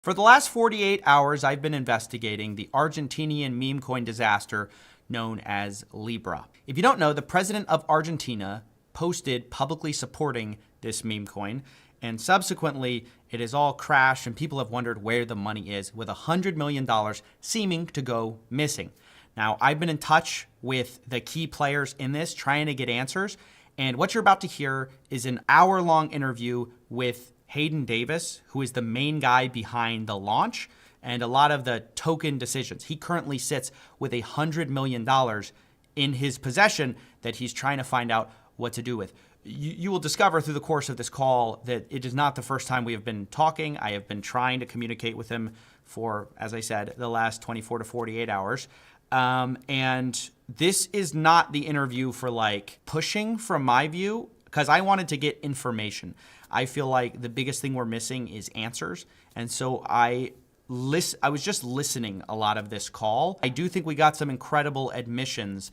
For the last 48 hours, I've been investigating the Argentinian meme coin disaster known as Libra. If you don't know, the president of Argentina posted publicly supporting this meme coin, and subsequently it has all crashed and people have wondered where the money is, with $100 million seeming to go missing. Now, I've been in touch with the key players in this, trying to get answers, and what you're about to hear is an hour-long interview with Hayden Davis, who is the main guy behind the launch and a lot of the token decisions. He currently sits with $100 million in his possession that he's trying to find out what to do with. You will discover through the course of this call that it is not the first time we have been talking. I have been trying to communicate with him for, as I said, the last 24 to 48 hours. And this is not the interview for like pushing from my view, because I wanted to get information. I feel like the biggest thing we're missing is answers. And so I was just listening a lot of this call. I do think we got some incredible admissions,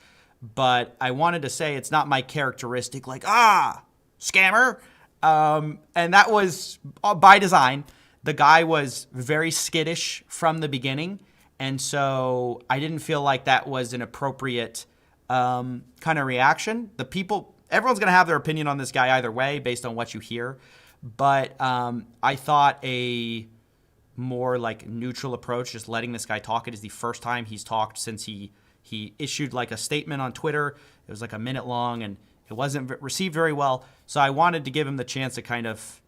but I wanted to say it's not my characteristic, like, scammer. And that was by design. The guy was very skittish from the beginning. And so I didn't feel like that was an appropriate kind of reaction. Everyone's going to have their opinion on this guy either way based on what you hear. But I thought a more like neutral approach, just letting this guy talk. It is the first time he's talked since he issued like a statement on Twitter. It was like a minute long and it wasn't received very well. So I wanted to give him the chance to kind of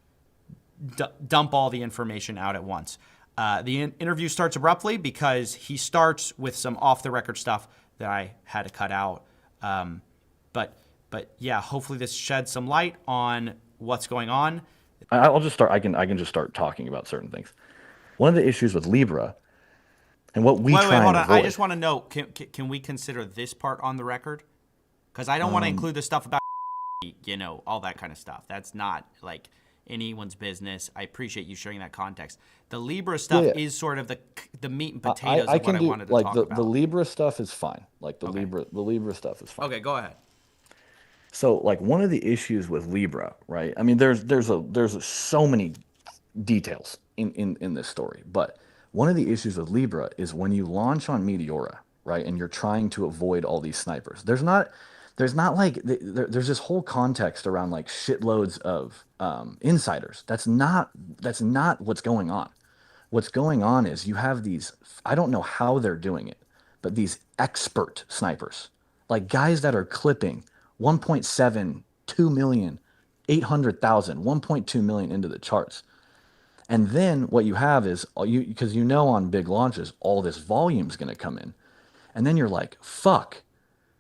dump all the information out at once. The interview starts abruptly because he starts with some off-the-record stuff that I had to cut out. But yeah, hopefully this sheds some light on what's going on. I'll just start. I can just start talking about certain things. One of the issues with Libra and what we try hold and on. avoid. I just want to know, can we consider this part on the record? Because I don't want to include the stuff about, all that kind of stuff. That's not like anyone's business. I appreciate you sharing that context. The Libra stuff is sort of the meat and potatoes of what I wanted to talk about. The Libra stuff is fine. Like the Libra stuff is fine. Okay, go ahead. So like one of the issues with Libra, right? I mean, there's so many details in this story, but one of the issues with Libra is when you launch on Meteora, right? And you're trying to avoid all these snipers. There's this whole context around like shitloads of insiders. That's not what's going on. What's going on is you have these, I don't know how they're doing it, but these expert snipers, like guys that are clipping 1.7, 2 million, 800,000, 1.2 million into the charts. And then what you have is, because on big launches, all this volume's going to come in. And then you're like, fuck,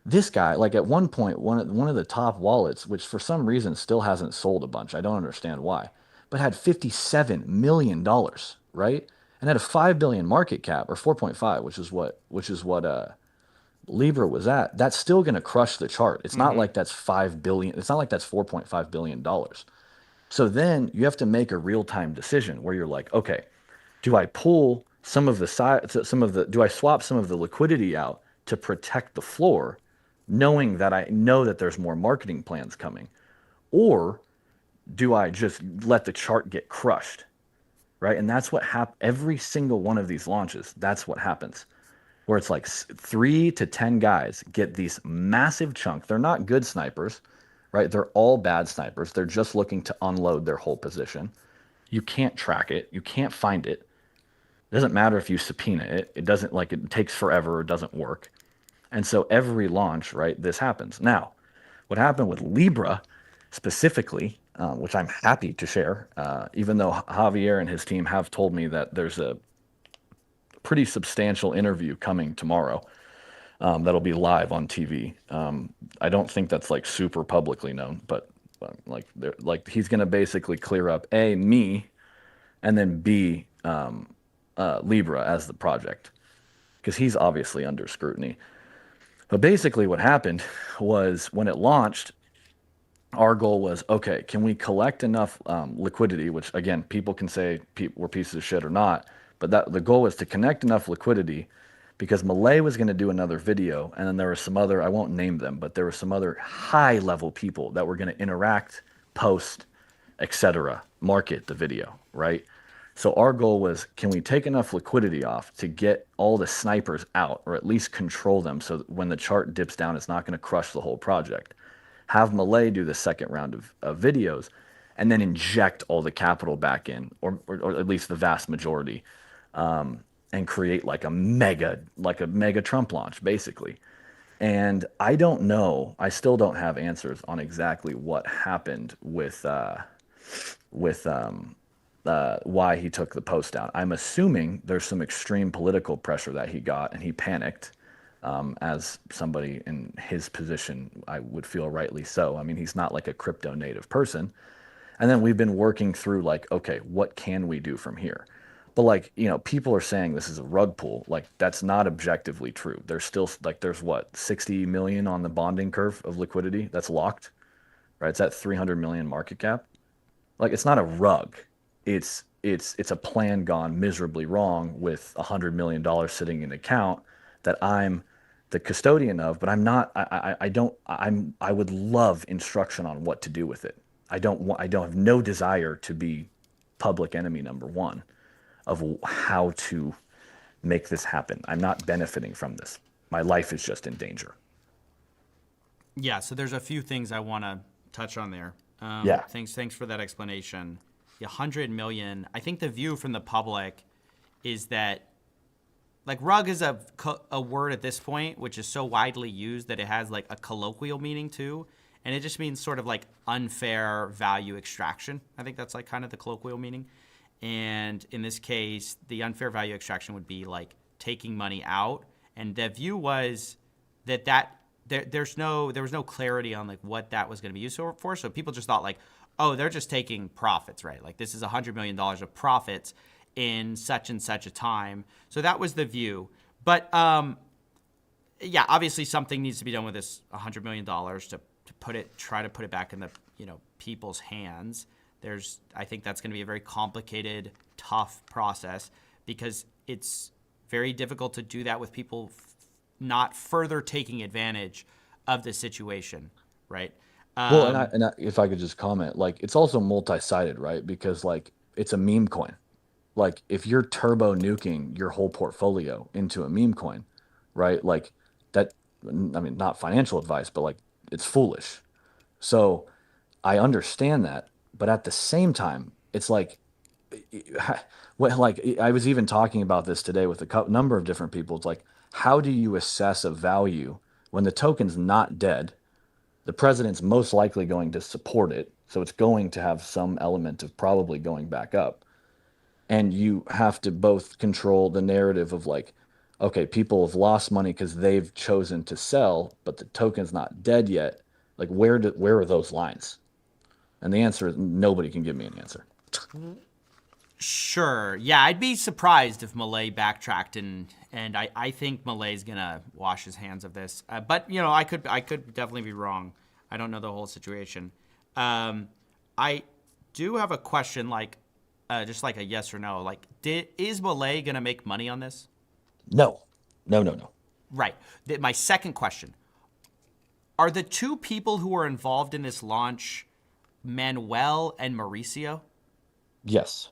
this guy, like at one point, one of the top wallets, which for some reason still hasn't sold a bunch, I don't understand why, but had $57 million, right? And had a 5 billion market cap, or 4.5, which is what Libra was at. That's still going to crush the chart. It's not like that's 5 billion. It's not like that's $4.5 billion. So then you have to make a real-time decision where you're like, okay, do I pull do I swap some of the liquidity out to protect the floor, knowing that I know that there's more marketing plans coming? Or do I just let the chart get crushed, right? And that's what every single one of these launches, that's what happens. Where it's like 3 to 10 guys get these massive chunk. They're not good snipers, right? They're all bad snipers. They're just looking to unload their whole position. You can't track it. You can't find it. It doesn't matter if you subpoena it. It doesn't, like, it takes forever. It doesn't work. And so every launch, right, this happens. Now, what happened with Libra specifically, which I'm happy to share, even though Javier and his team have told me that there's a pretty substantial interview coming tomorrow that'll be live on TV. I don't think that's like super publicly known, but like he's going to basically clear up A, me, and then B, Libra as the project, because he's obviously under scrutiny. But basically what happened was when it launched, our goal was, okay, can we collect enough liquidity, which again, people can say we're pieces of shit or not, but the goal was to connect enough liquidity, because Malay was going to do another video, and then there were some other, I won't name them, but there were some other high-level people that were going to interact, post, etc., market the video, right? So our goal was, can we take enough liquidity off to get all the snipers out, or at least control them, so that when the chart dips down, it's not going to crush the whole project. Have Malay do the second round of videos, and then inject all the capital back in, or at least the vast majority, and create like a mega Trump launch, basically. And I don't know. I still don't have answers on exactly what happened with why he took the post down. I'm assuming there's some extreme political pressure that he got, and he panicked. As somebody in his position, I would feel rightly so. I mean, he's not like a crypto native person. And then we've been working through like, okay, what can we do from here? But like, people are saying this is a rug pull. Like, that's not objectively true. There's still like, there's what, 60 million on the bonding curve of liquidity that's locked, right? It's at 300 million market cap. Like, it's not a rug. It's a plan gone miserably wrong with $100 million sitting in an account that I'm the custodian of, but I'm not. I don't. I would love instruction on what to do with it. I don't have no desire to be public enemy number one of how to make this happen. I'm not benefiting from this. My life is just in danger. Yeah, so there's a few things I want to touch on there. Yeah. Thanks for that explanation. The 100 million, I think the view from the public is that, like, rug is a word at this point, which is so widely used that it has like a colloquial meaning too. And it just means sort of like unfair value extraction. I think that's like kind of the colloquial meaning. And in this case, the unfair value extraction would be like taking money out. And the view was that there was no clarity on like what that was going to be used for. So people just thought like, oh, they're just taking profits, right? Like, this is $100 million of profits in such and such a time. So that was the view. But yeah, obviously something needs to be done with this $100 million to try to put it back in the people's hands. I think that's going to be a very complicated, tough process, because it's very difficult to do that with people not further taking advantage of the situation, right? Well, if I could just comment, like, it's also multi-sided, right? Because like, it's a meme coin. Like, if you're turbo nuking your whole portfolio into a meme coin, right? Like that, I mean, not financial advice, but like, it's foolish. So I understand that, but at the same time, it's like, well, like, I was even talking about this today with a number of different people. It's like, how do you assess a value when the token's not dead? The president's most likely going to support it, so it's going to have some element of probably going back up. And you have to both control the narrative of like, okay, people have lost money because they've chosen to sell, but the token's not dead yet. Like, where are those lines? And the answer is nobody can give me an answer. Sure. Yeah, I'd be surprised if Milei backtracked, and I think Malay's gonna wash his hands of this. But I could definitely be wrong. I don't know the whole situation. I do have a question, like just like a yes or no. Like, is Milei gonna make money on this? No, no, no, no. Right. My second question: are the two people who are involved in this launch Manuel and Mauricio? Yes.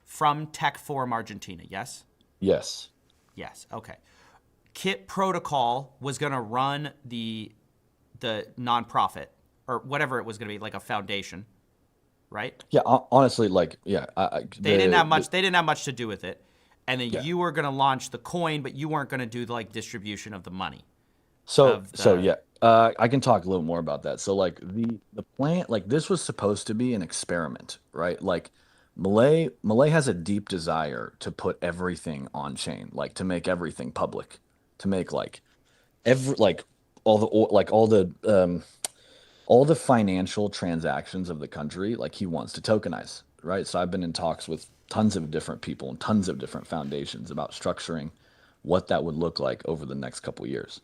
From Tech Forum Argentina, yes? Yes. Yes, okay. Kit Protocol was going to run the nonprofit, or whatever it was going to be, like a foundation, right? Yeah, honestly, like, yeah. They didn't have much. They didn't have much to do with it, and then Yeah. you were going to launch the coin, but you weren't going to do the like distribution of the money. So yeah, I can talk a little more about that. So like the plan, like, this was supposed to be an experiment, right? Like, Malay has a deep desire to put everything on chain, like to make everything public, to make like every like all the financial transactions of the country, like, he wants to tokenize, right? So I've been in talks with tons of different people and tons of different foundations about structuring what that would look like over the next couple years.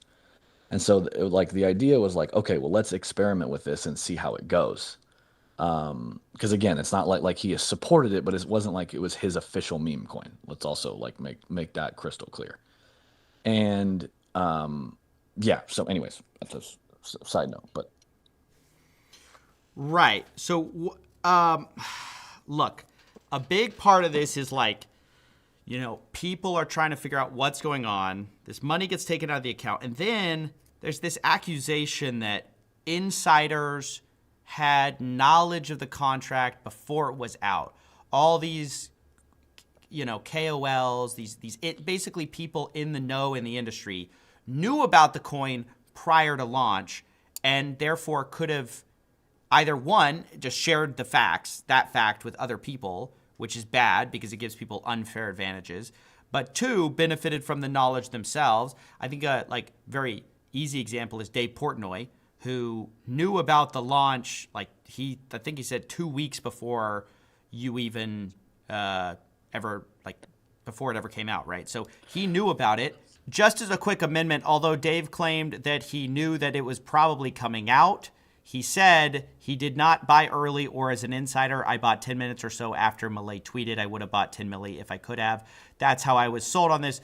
And so like the idea was like, okay, well, let's experiment with this and see how it goes. Because again, it's not like he has supported it, but it wasn't like it was his official meme coin. Let's also like make that crystal clear. And yeah. So, anyways, that's a side note. But Right. So, look, a big part of this is like, people are trying to figure out what's going on. This money gets taken out of the account. And then there's this accusation that insiders had knowledge of the contract before it was out. All these, KOLs, basically people in the know in the industry knew about the coin prior to launch and therefore could have either one, just shared that fact with other people, which is bad because it gives people unfair advantages, but two, benefited from the knowledge themselves. I think a very easy example is Dave Portnoy, who knew about the launch, I think he said 2 weeks before you even before it ever came out, right? So he knew about it. Just as a quick amendment, although Dave claimed that he knew that it was probably coming out, he said he did not buy early or as an insider. I bought 10 minutes or so after Malay tweeted. I would have bought 10 milli if I could have. That's how I was sold on this.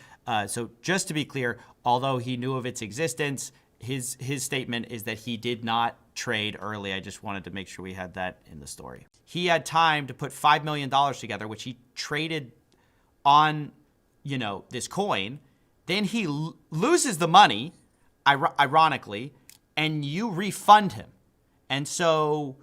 So just to be clear, although he knew of its existence, his statement is that he did not trade early. I just wanted to make sure we had that in the story. He had time to put $5 million together, which he traded on, this coin. Then he loses the money, ironically, and you refund him. And so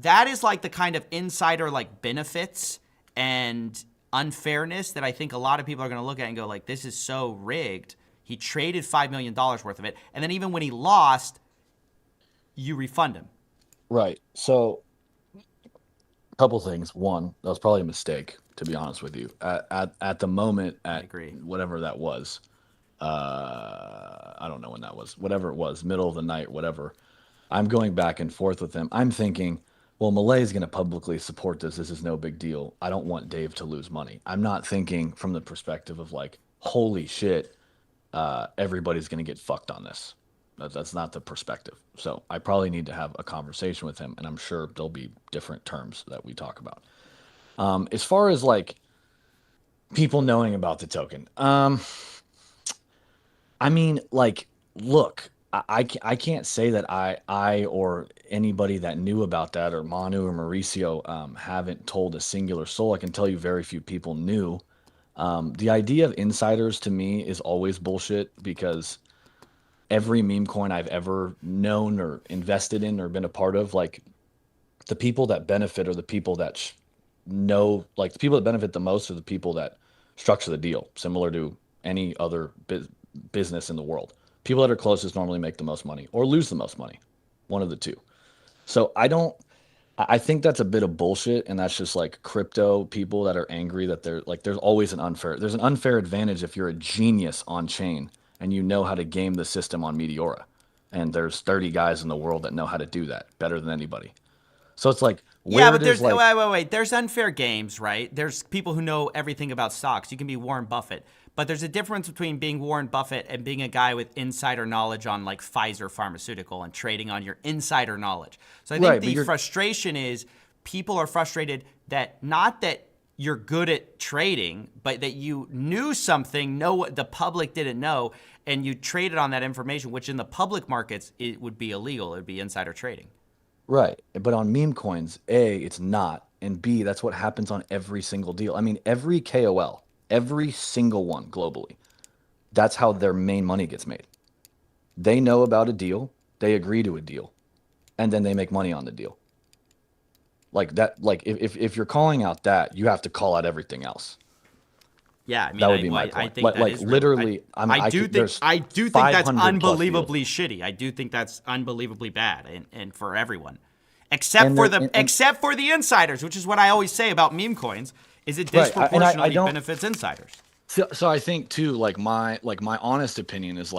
that is like the kind of insider benefits and unfairness that I think a lot of people are going to look at and go this is so rigged. He traded $5 million worth of it. And then even when he lost, you refund him. Right. So a couple things. One, that was probably a mistake, to be honest with you. At the moment, I agree. Whatever that was, I don't know when that was, whatever it was, middle of the night, whatever. I'm going back and forth with him. I'm thinking, well, Malay is going to publicly support this. This is no big deal. I don't want Dave to lose money. I'm not thinking from the perspective of holy shit, everybody's going to get fucked on this. That's not the perspective. So I probably need to have a conversation with him, and I'm sure there'll be different terms that we talk about. As far as people knowing about the token, look, I can't say that I or anybody that knew about that, or Manu or Mauricio, haven't told a singular soul. I can tell you very few people knew. The idea of insiders to me is always bullshit, because every meme coin I've ever known or invested in or been a part of, the people that benefit are the people that know, the people that benefit the most are the people that structure the deal, similar to any other business in the world. People that are closest normally make the most money or lose the most money, one of the two. So I think that's a bit of bullshit, and that's just crypto people that are angry that there's always an unfair advantage if you're a genius on chain and you know how to game the system on Meteora. And there's 30 guys in the world that know how to do that better than anybody. So it's yeah, but there's wait. There's unfair games, right? There's people who know everything about stocks. You can be Warren Buffett, but there's a difference between being Warren Buffett and being a guy with insider knowledge on Pfizer Pharmaceutical and trading on your insider knowledge. So I think the frustration is people are frustrated that not that you're good at trading, but that you knew something, know what the public didn't know, and you traded on that information, which in the public markets, it would be illegal. It would be insider trading. Right. But on meme coins, A, it's not. And B, that's what happens on every single deal. I mean, every KOL, every single one globally, that's how their main money gets made. They know about a deal, they agree to a deal, and then they make money on the deal. If you're calling out that, you have to call out everything else. Yeah, I mean, that would be my point. I think that is literally. I do think that's unbelievably shitty. I do think that's unbelievably bad, and for everyone, except for the insiders, which is what I always say about meme coins, is it disproportionately benefits insiders. So I think too, my honest opinion is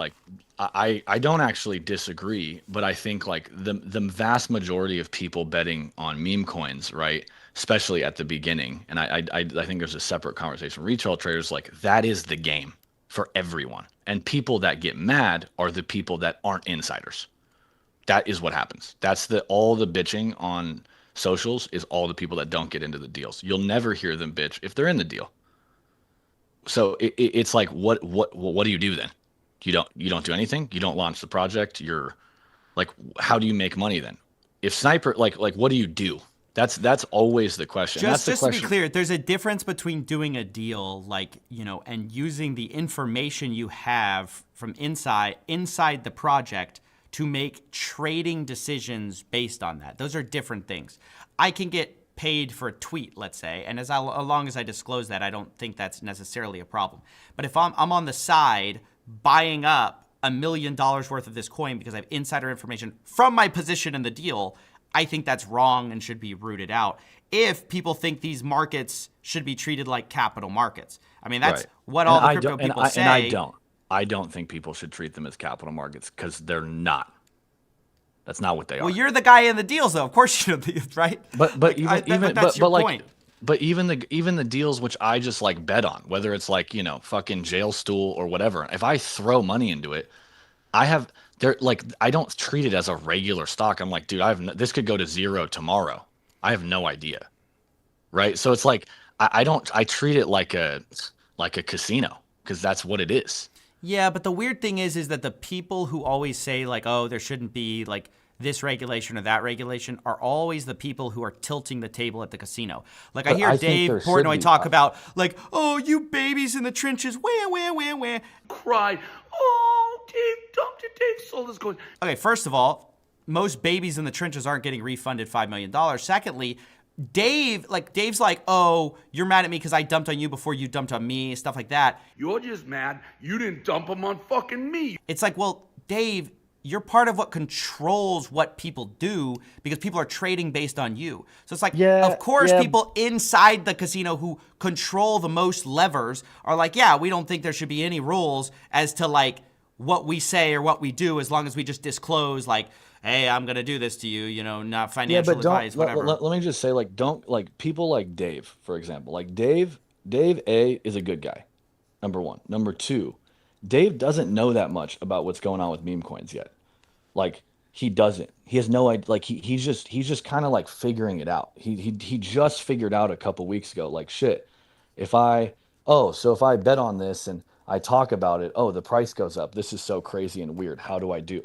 I don't actually disagree, but I think the vast majority of people betting on meme coins, right? Especially at the beginning, and I think there's a separate conversation. Retail traders, that is the game for everyone, and people that get mad are the people that aren't insiders. That is what happens. That's all the bitching on socials is all the people that don't get into the deals. You'll never hear them bitch if they're in the deal. So it's what do you do then? You don't do anything. You don't launch the project. You're how do you make money then? If Sniper what do you do? That's always the question. And that's the Just to be question. clear, there's a difference between doing a deal, like, and using the information you have from inside the project to make trading decisions based on that. Those are different things. I can get paid for a tweet, let's say, and as long as I disclose that, I don't think that's necessarily a problem. But if I'm on the side buying up $1 million worth of this coin because I have insider information from my position in the deal, I think that's wrong and should be rooted out. If people think these markets should be treated like capital markets, I mean, that's Right. what And all the I crypto don't, and people I, say. and I don't. I don't think people should treat them as capital markets because they're not. That's not what they Well, are. you're the guy in the deals, though. Of course you know, right? But But that's your point. but even the deals which I just like bet on, whether it's like, fucking jail stool or whatever. If I throw money into it, I don't treat it as a regular stock. I'm like, dude, this could go to zero tomorrow. I have no idea. Right? So it's like I treat it like a casino because that's what it is. Yeah, but the weird thing is that the people who always say like, oh, there shouldn't be like this regulation or that regulation are always the people who are tilting the table at the casino. Like I But hear I think Dave there Portnoy should be. talk about like, oh, you babies in the trenches, wah, wah, wah, wah. Cried, oh, Dave dumped it, Dave sold his coin. Okay, first of all, most babies in the trenches aren't getting refunded $5 million. Secondly, Dave's like, oh, you're mad at me because I dumped on you before you dumped on me, stuff like that. You're just mad you didn't dump him on fucking me. It's like, well, Dave, you're part of what controls what people do because people are trading based on you. So it's like, Yeah, of course, yeah. people inside the casino who control the most levers are like, yeah, we don't think there should be any rules as to like what we say or what we do as long as we just disclose like, hey, I'm going to do this to you, not financial advice, whatever. Let me just say, like, don't, like, people like Dave, for example, like Dave A is a good guy, number one. Number two, Dave doesn't know that much about what's going on with meme coins yet. Like, he doesn't. He has no idea. Like, he's just kind of like figuring it out. He just figured out a couple weeks ago, like, shit, so if I bet on this and I talk about it, oh, the price goes up. This is so crazy and weird. What do I do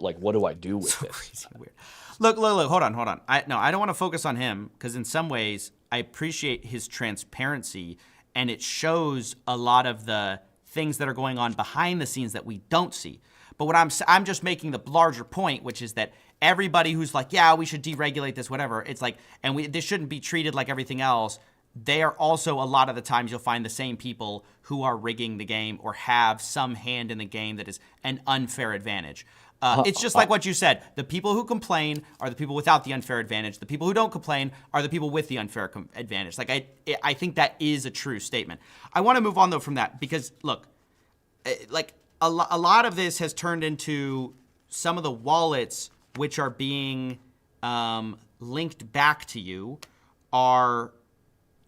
with So this? crazy weird. Look, hold on. I don't want to focus on him because in some ways I appreciate his transparency and it shows a lot of the things that are going on behind the scenes that we don't see. But what I'm just making the larger point, which is that everybody who's like, yeah, we should deregulate this, whatever. It's like, this shouldn't be treated like everything else. They are also a lot of the times you'll find the same people who are rigging the game or have some hand in the game that is an unfair advantage. It's just like what you said. The people who complain are the people without the unfair advantage. The people who don't complain are the people with the unfair advantage. Like I think that is a true statement. I want to move on though from that because look, like a lot of this has turned into some of the wallets which are being linked back to you are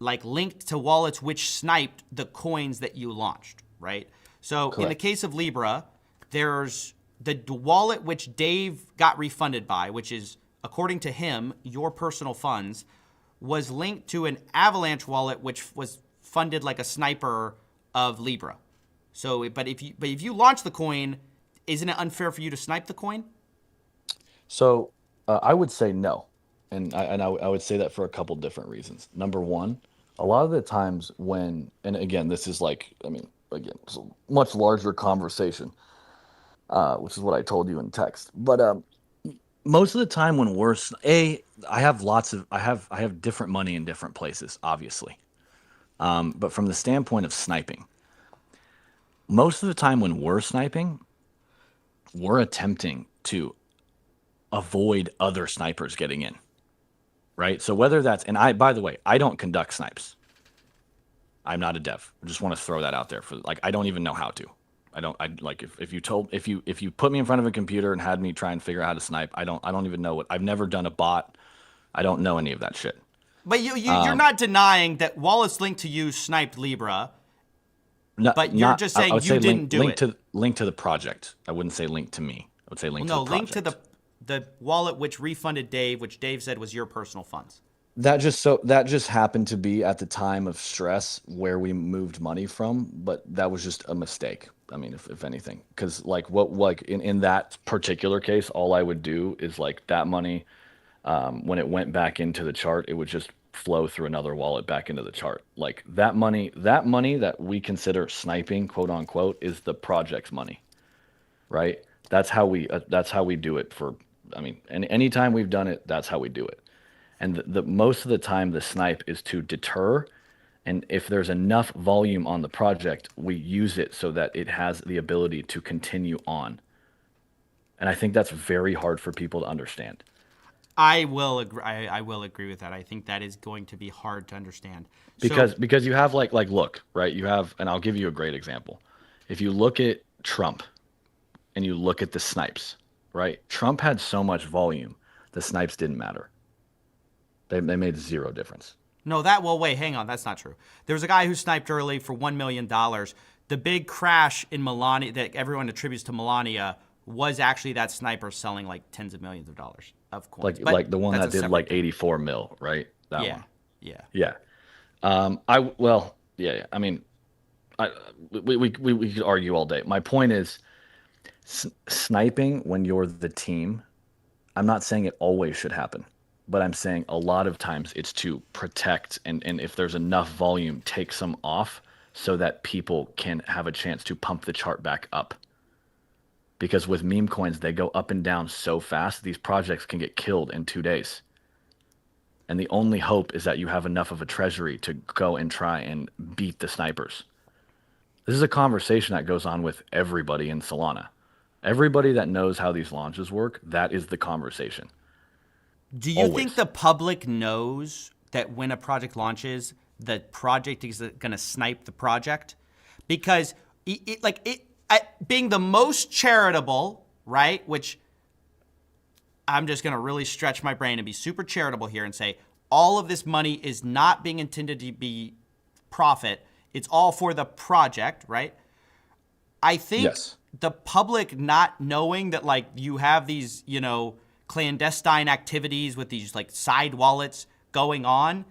like linked to wallets which sniped the coins that you launched, right? So in the case of Libra, there's the wallet which Dave got refunded by, which is, according to him, your personal funds, was linked to an Avalanche wallet which was funded like a sniper of Libra. So, but if you launch the coin, isn't it unfair for you to snipe the coin? So I would say no, and I would say that for a couple different reasons. Number one, a lot of the times when, and again, this is like, I mean, again, it's a much larger conversation, which is what I told you in text. But most of the time when I have different money in different places, obviously. But from the standpoint of sniping, most of the time when we're sniping, we're attempting to avoid other snipers getting in, right? So whether that's, and by the way, I don't conduct snipes. I'm not a dev. I just want to throw that out there for like, I don't even know how to. If you put me in front of a computer and had me try and figure out how to snipe, I don't even know I've never done a bot. I don't know any of that shit. But you're not denying that wallets linked to you sniped Libra. But you're just saying you didn't do it. Link to the project. I wouldn't say link to me. I would say link to the project. Link to the wallet which refunded Dave, which Dave said was your personal funds. That just happened to be at the time of stress where we moved money from, but that was just a mistake. I mean, if anything, because in that particular case, all I would do is like that money, when it went back into the chart, it would just flow through another wallet back into the chart. Like that money that we consider sniping, quote unquote, is the project's money, right? That's how we do it for, I mean, anytime we've done it, that's how we do it. And the most of the time the snipe is to deter. And if there's enough volume on the project, we use it so that it has the ability to continue on. And I think that's very hard for people to understand. I will agree. I will agree with that. I think that is going to be hard to understand. Because you have like look, right? You have, and I'll give you a great example. If you look at Trump and you look at the snipes, right? Trump had so much volume, the snipes didn't matter. They made zero difference. No, wait, hang on. That's not true. There was a guy who sniped early for $1 million. The big crash in Melania that everyone attributes to Melania was actually that sniper selling like tens of millions of dollars of coins. Like the one that did like 84 mil, right? That one. Yeah. Yeah. Yeah. I mean, we could argue all day. My point is, sniping when you're the team, I'm not saying it always should happen, but I'm saying a lot of times it's to protect and if there's enough volume, take some off so that people can have a chance to pump the chart back up. Because with meme coins, they go up and down so fast, these projects can get killed in 2 days. And the only hope is that you have enough of a treasury to go and try and beat the snipers. This is a conversation that goes on with everybody in Solana. Everybody that knows how these launches work, that is the conversation. Do you think the public knows that when a project launches, the project is going to snipe the project? Because being the most charitable, right, which I'm just going to really stretch my brain and be super charitable here and say all of this money is not being intended to be profit. It's all for the project, right? I think the public not knowing that like you have these, clandestine activities with these like side wallets going on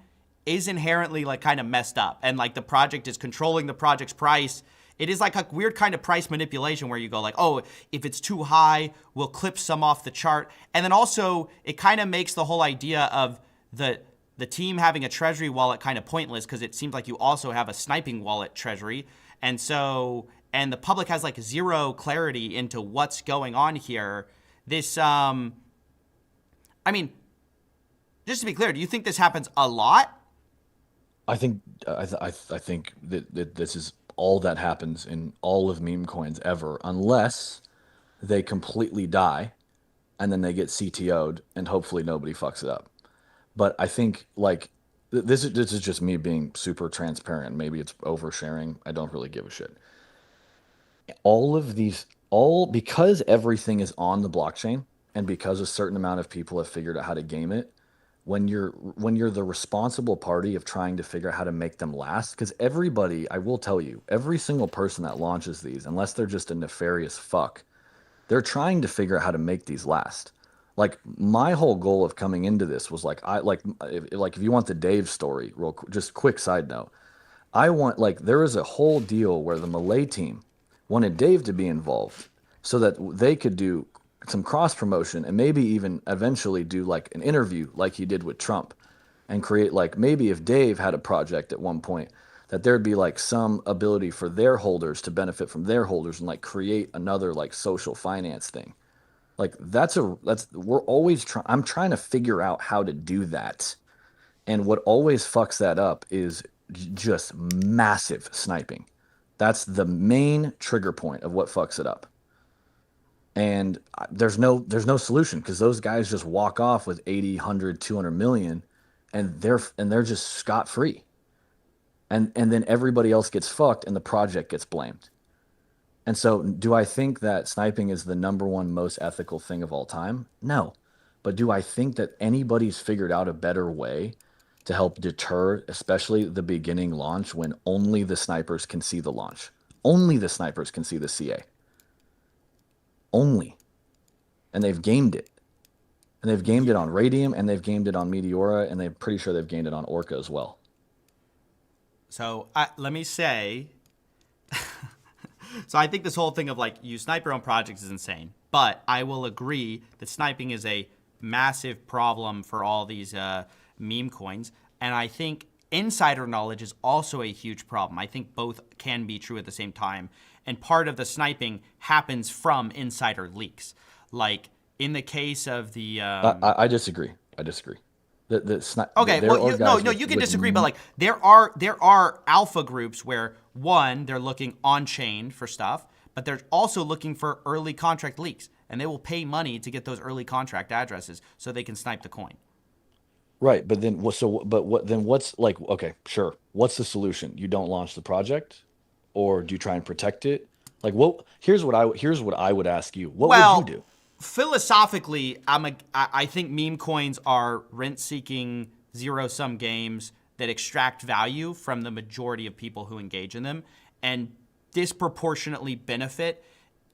is inherently like kind of messed up. And like the project is controlling the project's price. It is like a weird kind of price manipulation where you go like, oh, if it's too high, we'll clip some off the chart. And then also it kind of makes the whole idea of the team having a treasury wallet kind of pointless because it seems like you also have a sniping wallet treasury. And the public has like zero clarity into what's going on here. This, just to be clear, do you think this happens a lot? I think that this is all that happens in all of meme coins ever, unless they completely die and then they get CTO'd and hopefully nobody fucks it up. But I think like this is just me being super transparent. Maybe it's oversharing. I don't really give a shit. Because everything is on the blockchain and because a certain amount of people have figured out how to game it, when you're the responsible party of trying to figure out how to make them last, because everybody, I will tell you, every single person that launches these, unless they're just a nefarious fuck, they're trying to figure out how to make these last. Like my whole goal of coming into this was if you want the Dave story, just quick side note, there was a whole deal where the Malay team wanted Dave to be involved so that they could do some cross promotion and maybe even eventually do like an interview like he did with Trump and create like maybe if Dave had a project at one point that there'd be like some ability for their holders to benefit from their holders and like create another like social finance thing. Like I'm trying to figure out how to do that. And what always fucks that up is just massive sniping. That's the main trigger point of what fucks it up. And there's no solution because those guys just walk off with 80, 100, 200 million and they're just scot free. And then everybody else gets fucked and the project gets blamed. And so do I think that sniping is the number one most ethical thing of all time? No. But do I think that anybody's figured out a better way to help deter, especially the beginning launch when only the snipers can see the launch? Only the snipers can see the CA. Only. And they've gamed it. And they've gamed it on Radium, and they've gamed it on Meteora, and they're pretty sure they've gamed it on Orca as well. So let me say, so I think this whole thing of like you snipe your own projects is insane. But I will agree that sniping is a massive problem for all these meme coins. And I think insider knowledge is also a huge problem. I think both can be true at the same time. And part of the sniping happens from insider leaks. Like in the case of the... I disagree. Okay, well, you can disagree, but like there are alpha groups where one, they're looking on chain for stuff, but they're also looking for early contract leaks, and they will pay money to get those early contract addresses so they can snipe the coin. Right, but then what's like, okay, sure. What's the solution? You don't launch the project, or do you try and protect it? Like, here's what I would ask you. What would you do? Philosophically, I think meme coins are rent-seeking zero-sum games that extract value from the majority of people who engage in them and disproportionately benefit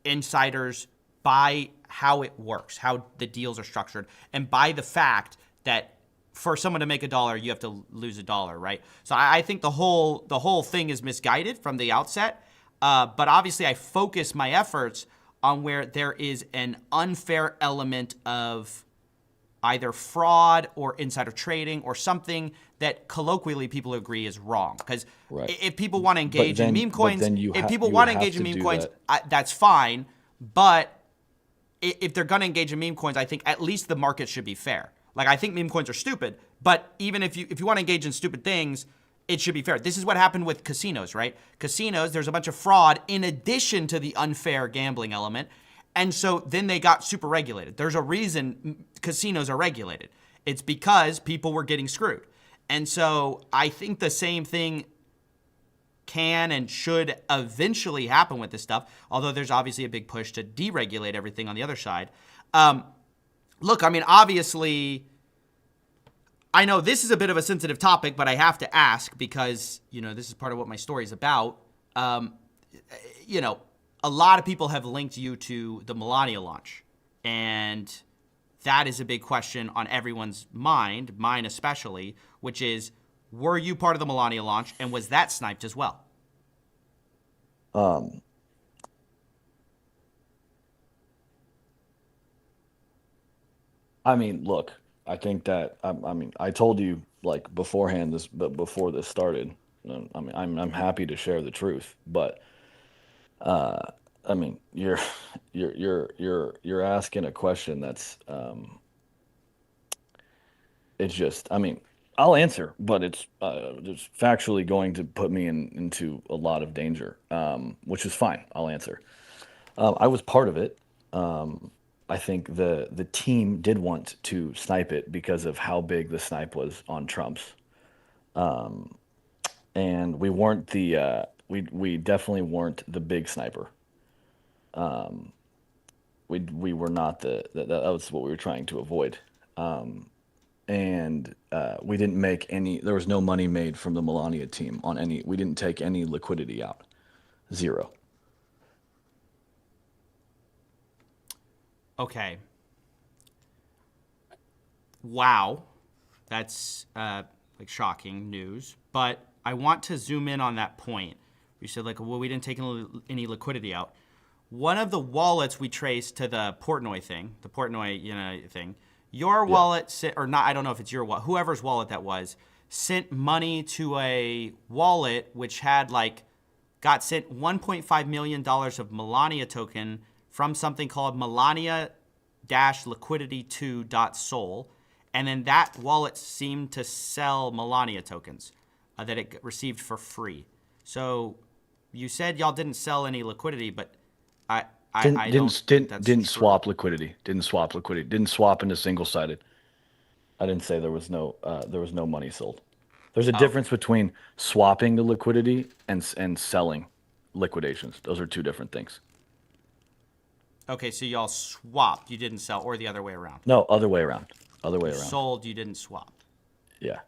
insiders by how it works, how the deals are structured, and by the fact that for someone to make $1, you have to lose $1, right? So I think the whole thing is misguided from the outset. But obviously, I focus my efforts on where there is an unfair element of either fraud or insider trading or something that colloquially people agree is wrong. Because if people want to engage in meme coins, that's fine. But if they're going to engage in meme coins, I think at least the market should be fair. Like, I think meme coins are stupid, but even if you want to engage in stupid things, it should be fair. This is what happened with casinos, right? Casinos, there's a bunch of fraud in addition to the unfair gambling element. And so then they got super regulated. There's a reason casinos are regulated. It's because people were getting screwed. And so I think the same thing can and should eventually happen with this stuff, although there's obviously a big push to deregulate everything on the other side. Look, I mean, obviously, I know this is a bit of a sensitive topic, but I have to ask because, this is part of what my story is about. A lot of people have linked you to the Melania launch, and that is a big question on everyone's mind, mine especially, which is, were you part of the Melania launch, and was that sniped as well? I mean, look, I think that I told you like beforehand before this started. I mean, I'm happy to share the truth, but I mean, you're asking a question that's it's just, I mean, I'll answer, but it's factually going to put me into a lot of danger, which is fine. I'll answer. I was part of it. I think the team did want to snipe it because of how big the snipe was on Trump's, and we weren't we definitely weren't the big sniper. We were not that was what we were trying to avoid, and we didn't make any. There was no money made from the Melania team on any. We didn't take any liquidity out, zero. Okay. Wow. That's like shocking news. But I want to zoom in on that point. You said like, well, we didn't take any liquidity out. One of the wallets we traced to the Portnoy thing, thing, your wallet, or not, I don't know if it's your wallet, whoever's wallet that was, sent money to a wallet which had got sent $1.5 million of Melania token from something called Melania-liquidity2.sol. And then that wallet seemed to sell Melania tokens that it received for free. So you said y'all didn't sell any liquidity, but I didn't swap liquidity. Didn't swap liquidity. Didn't swap into single-sided. I didn't say there was no money sold. There's a difference between swapping the liquidity and selling liquidations. Those are two different things. Okay, so y'all swapped. You didn't sell, or the other way around? No, other way around. Sold, you didn't swap. Yeah.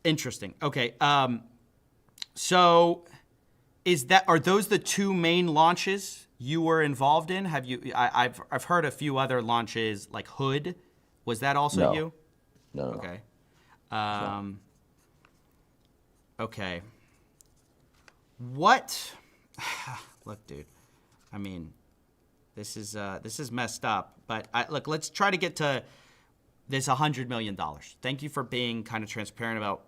Interesting. Okay. So are those the two main launches you were involved in? Have you? I've heard a few other launches like Hood. Was that also you? No. Okay. Okay. What? Look, dude. I mean, this is messed up. But look, let's try to get to this $100 million. Thank you for being kind of transparent about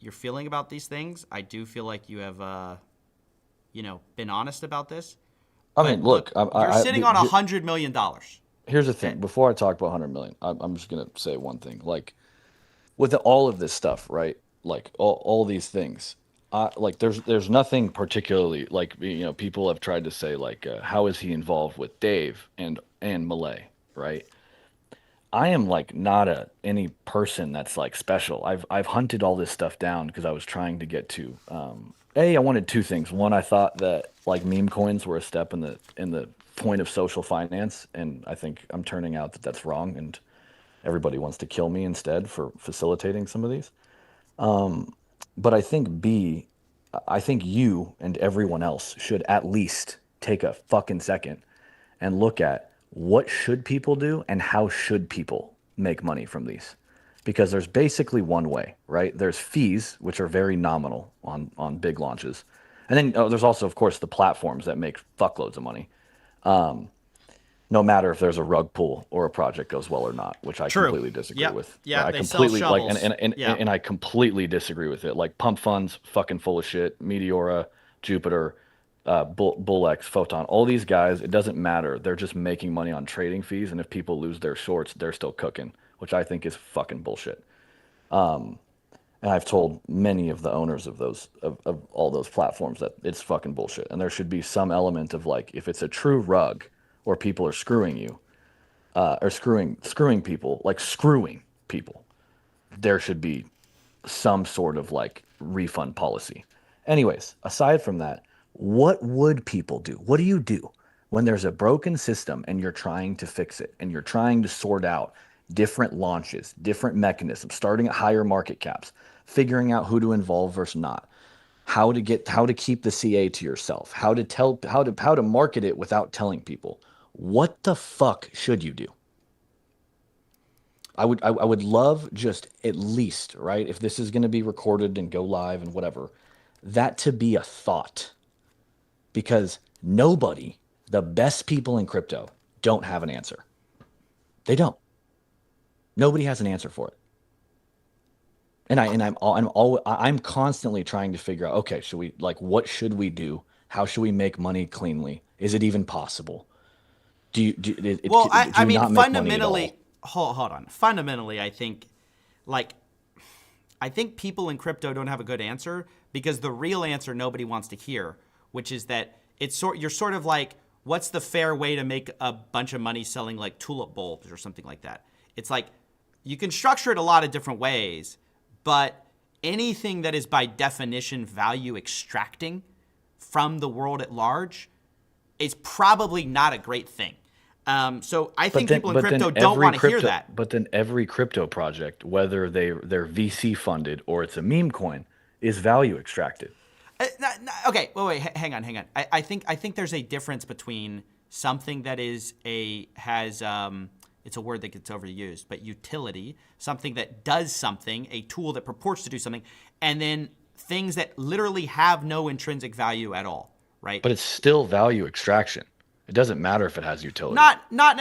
your feeling about these things. I do feel like you have, been honest about this. I mean, look, you're sitting on $100 million. Here's the thing. Before I talk about 100 million, I'm just gonna say one thing. Like, with all of this stuff, right? Like all these things, like there's nothing particularly like people have tried to say like how is he involved with Dave and Malay, right? I am like not any person that's like special. I've hunted all this stuff down because I was trying to get to I wanted two things. One, I thought that like meme coins were a step in the point of social finance, and I think I'm turning out that that's wrong, and everybody wants to kill me instead for facilitating some of these. But I think I think you and everyone else should at least take a fucking second and look at what should people do and how should people make money from these. Because there's basically one way, right? There's fees, which are very nominal on big launches. And then there's also, of course, the platforms that make fuckloads of money. No matter if there's a rug pull or a project goes well or not, which I completely disagree with. Yeah, I they completely sell shovels. and I completely disagree with it. Like pump funds, fucking full of shit. Meteora, Jupiter, Bullex, Photon, all these guys, it doesn't matter. They're just making money on trading fees, and if people lose their shorts, they're still cooking, which I think is fucking bullshit. And I've told many of the owners of those of all those platforms that it's fucking bullshit. And there should be some element of like, if it's a true rug or people are screwing you, or screwing people, like screwing people, there should be some sort of like refund policy. Anyways, aside from that, what would people do? What do you do when there's a broken system and you're trying to fix it and you're trying to sort out different launches, different mechanisms, starting at higher market caps, figuring out who to involve versus not, how to keep the CA to yourself, how to market it without telling people? What the fuck should you do? I would love just at least, right, if this is going to be recorded and go live and whatever, that to be a thought. Because nobody, the best people in crypto, don't have an answer. They don't. Nobody has an answer for it. And I'm constantly trying to figure out, okay, what should we do? How should we make money cleanly? Is it even possible? I mean, fundamentally, hold on. Fundamentally, I think people in crypto don't have a good answer, because the real answer nobody wants to hear, which is that you're sort of like, what's the fair way to make a bunch of money selling like tulip bulbs or something like that? It's like, you can structure it a lot of different ways, but anything that is by definition value extracting from the world at large is probably not a great thing. So I think people in crypto don't want to hear that. But then every crypto project, whether they're VC funded or it's a meme coin, is value extracted. Okay, wait, hang on. I think there's a difference between something that has it's a word that gets overused, but utility, something that does something, a tool that purports to do something, and then things that literally have no intrinsic value at all, right? But it's still value extraction. It doesn't matter if it has utility. Not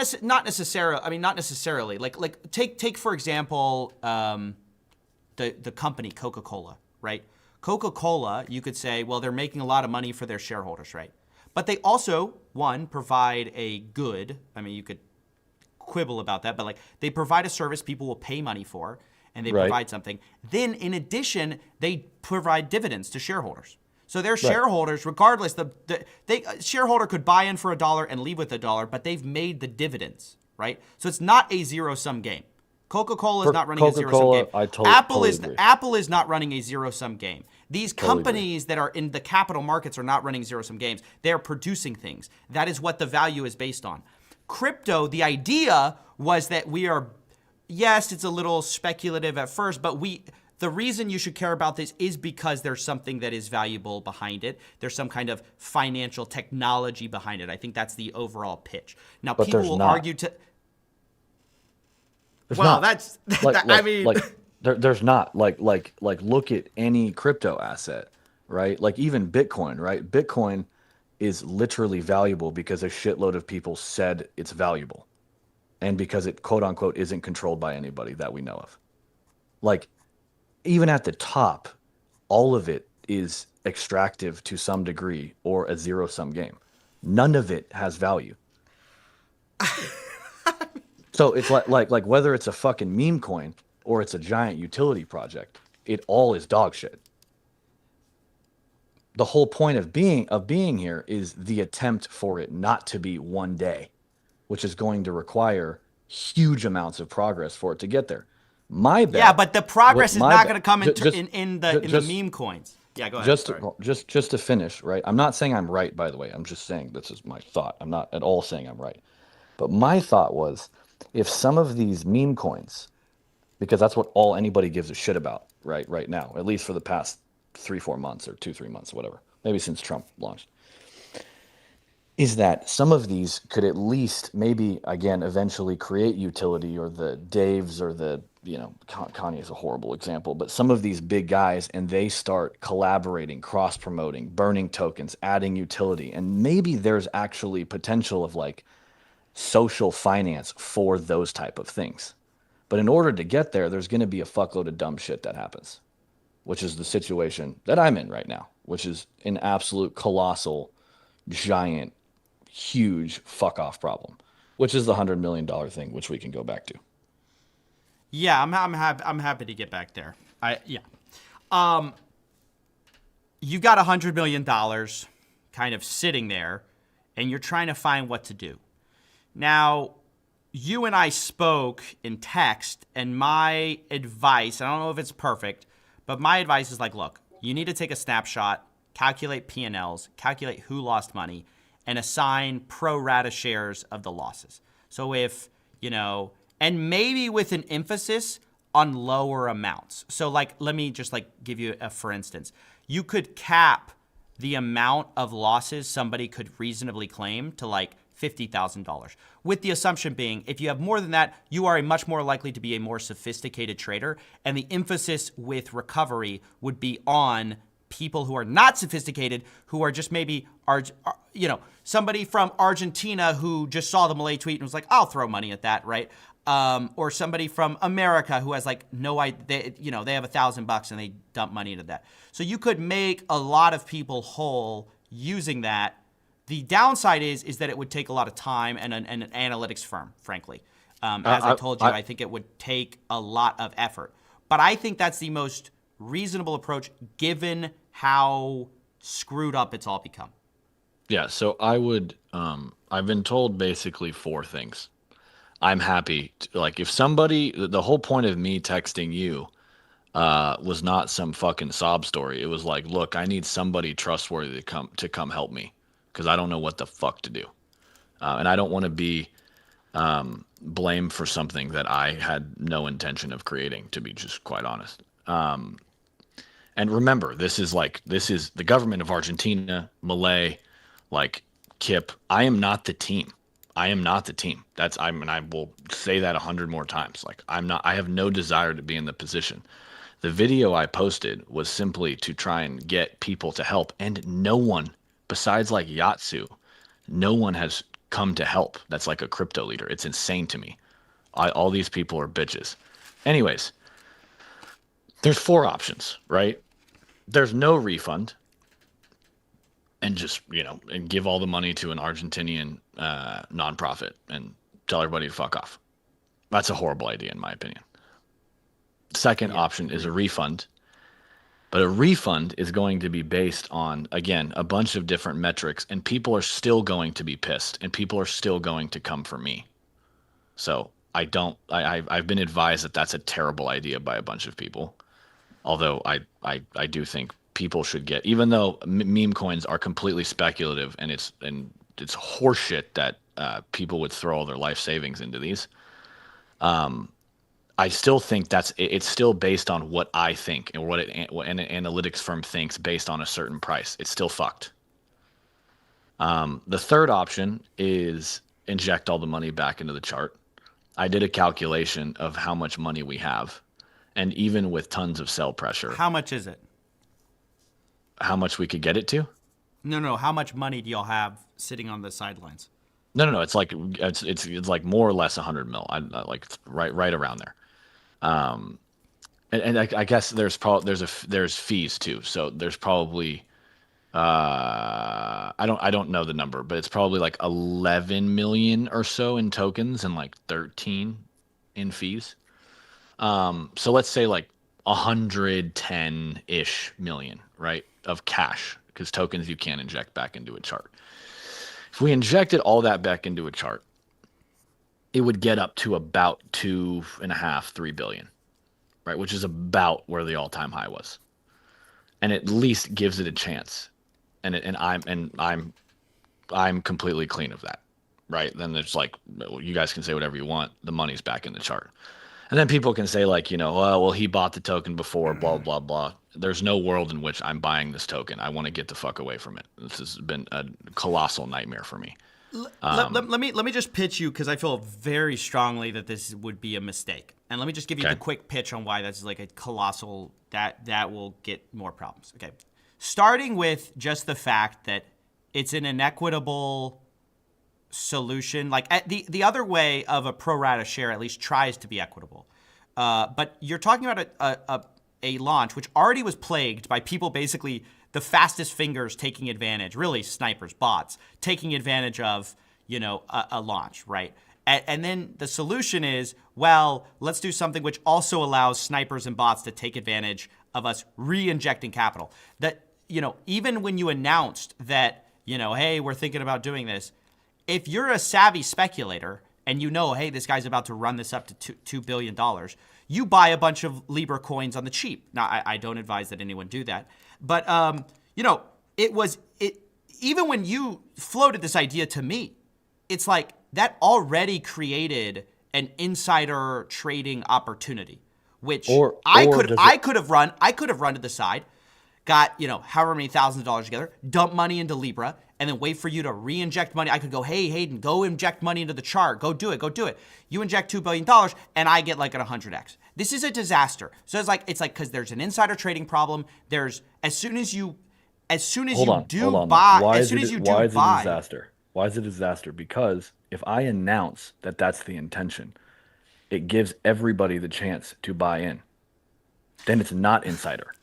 necessarily. I mean, not necessarily. Like take for example, the company Coca-Cola, right? Coca-Cola, you could say, well, they're making a lot of money for their shareholders, right? But they also, provide a good. I mean, you could quibble about that, but like, they provide a service people will pay money for, and they provide something. Then in addition, they provide dividends to shareholders. So their shareholders, regardless, shareholder could buy in for $1 and leave with $1, but they've made the dividends, right? So it's not a zero-sum game. Coca-Cola is not running a zero-sum game. Apple is not running a zero-sum game. These companies that are in the capital markets are not running zero-sum games. They're producing things. That is what the value is based on. Crypto, the idea was that yes, it's a little speculative at first, but the reason you should care about this is because there's something that is valuable behind it. There's some kind of financial technology behind it. I think that's the overall pitch. Now, but people will argue to... There's well, not. that's... I mean... there's not. Look at any crypto asset, right? Like even Bitcoin, right? Bitcoin is literally valuable because a shitload of people said it's valuable. and because it quote unquote isn't controlled by anybody that we know of. Like, even at the top, all of it is extractive to some degree or a zero-sum game. None of it has value. So it's like whether it's a fucking meme coin or it's a giant utility project, it all is dog shit. The whole point of being here is the attempt for it not to be one day, which is going to require huge amounts of progress for it to get there. My bet. Yeah, but the progress is not going to come in just the meme coins. Yeah, go ahead. Just to finish, right? I'm not saying I'm right, by the way. I'm just saying this is my thought. I'm not at all saying I'm right. But my thought was, if some of these meme coins, because that's what all anybody gives a shit about right now, at least for the past 3-4 months or 2-3 months, whatever, maybe since Trump launched, is that some of these could at least maybe, again, eventually create utility, or the Daves, or the, Kanye is a horrible example, but some of these big guys, and they start collaborating, cross-promoting, burning tokens, adding utility, and maybe there's actually potential of like social finance for those type of things. But in order to get there, there's going to be a fuckload of dumb shit that happens, which is the situation that I'm in right now, which is an absolute colossal, giant, huge fuck off problem, which is the $100 million thing, which we can go back to. Yeah, I'm happy to get back there. You've got $100 million kind of sitting there, and you're trying to find what to do. Now, you and I spoke in text, and my advice, I don't know if it's perfect, but my advice is like, look, you need to take a snapshot, calculate P&Ls, calculate who lost money, and assign pro rata shares of the losses. So if, and maybe with an emphasis on lower amounts. So like, let me just like give you for instance, you could cap the amount of losses somebody could reasonably claim to like $50,000, with the assumption being if you have more than that, you are much more likely to be a more sophisticated trader, and the emphasis with recovery would be on people who are not sophisticated, who are just maybe somebody from Argentina who just saw the Malay tweet and was like, I'll throw money at that, right? Or somebody from America who has like no idea, they have $1,000 and they dump money into that. So you could make a lot of people whole using that. The downside is that it would take a lot of time and an analytics firm, frankly. As I told you, I think it would take a lot of effort. But I think that's the most reasonable approach given how screwed up it's all become. Yeah, so I would, I've been told basically 4 things. I'm happy to, like, if somebody, the whole point of me texting you was not some fucking sob story. It was like, look, I need somebody trustworthy to come help me, because I don't know what the fuck to do. And I don't want to be blamed for something that I had no intention of creating, to be just quite honest. And remember, this is the government of Argentina, Malay, like Kip. I am not the team. I am not the team. I will say that 100 more times. Like, I have no desire to be in the position. The video I posted was simply to try and get people to help, and no one besides like Yatsu, no one has come to help. That's like a crypto leader. It's insane to me. All these people are bitches. Anyways, there's 4 options, right? There's no refund, and just, and give all the money to an Argentinian nonprofit and tell everybody to fuck off. That's a horrible idea, in my opinion. Second option is a refund. But a refund is going to be based on, again, a bunch of different metrics, and people are still going to be pissed, and people are still going to come for me. So I've been advised that that's a terrible idea by a bunch of people. Although I do think people should get, even though meme coins are completely speculative, and it's horseshit that people would throw all their life savings into these. I still think it's still based on what I think and what an analytics firm thinks based on a certain price. It's still fucked. The third option is inject all the money back into the chart. I did a calculation of how much money we have, and even with tons of sell pressure. How much is it? How much we could get it to? No. How much money do y'all have sitting on the sidelines? No. It's like more or less 100 mil. Like it's right around there. Um, and I guess there's fees too. So there's probably I don't know the number, but it's probably like 11 million or so in tokens and like 13 in fees. So let's say like 110-ish million, right, of cash, because tokens you can't inject back into a chart. If we injected all that back into a chart, it would get up to about 2.5, 3 billion, right, which is about where the all-time high was, and at least gives it a chance. And I'm completely clean of that, right? Then there's like, you guys can say whatever you want. The money's back in the chart. And then people can say like, oh, well, he bought the token before, blah, blah, blah. There's no world in which I'm buying this token. I want to get the fuck away from it. This has been a colossal nightmare for me. Let me just pitch you, because I feel very strongly that this would be a mistake. And let me just give you the quick pitch on why that's like a colossal, that will get more problems. Okay. Starting with just the fact that it's an inequitable solution. Like the other way of a pro rata share at least tries to be equitable. But you're talking about a launch which already was plagued by people basically the fastest fingers taking advantage, really snipers, bots, taking advantage of, a launch, right? And then the solution is, well, let's do something which also allows snipers and bots to take advantage of us re-injecting capital. That, even when you announced that, hey, we're thinking about doing this, if you're a savvy speculator and hey, this guy's about to run this up to $2 billion, you buy a bunch of Libra coins on the cheap. Now, I don't advise that anyone do that. But, even when you floated this idea to me, it's like that already created an insider trading opportunity, which I could have run to the side, got, however many thousands of dollars together, dump money into Libra, and then wait for you to re-inject money. I could go, hey, Hayden, go inject money into the chart. Go do it. You inject $2 billion, and I get like an 100x. This is a disaster. So it's like because there's an insider trading problem. There's as soon as you do buy. Why is it a disaster? Why is it a disaster? Because if I announce that that's the intention, it gives everybody the chance to buy in. Then it's not insider.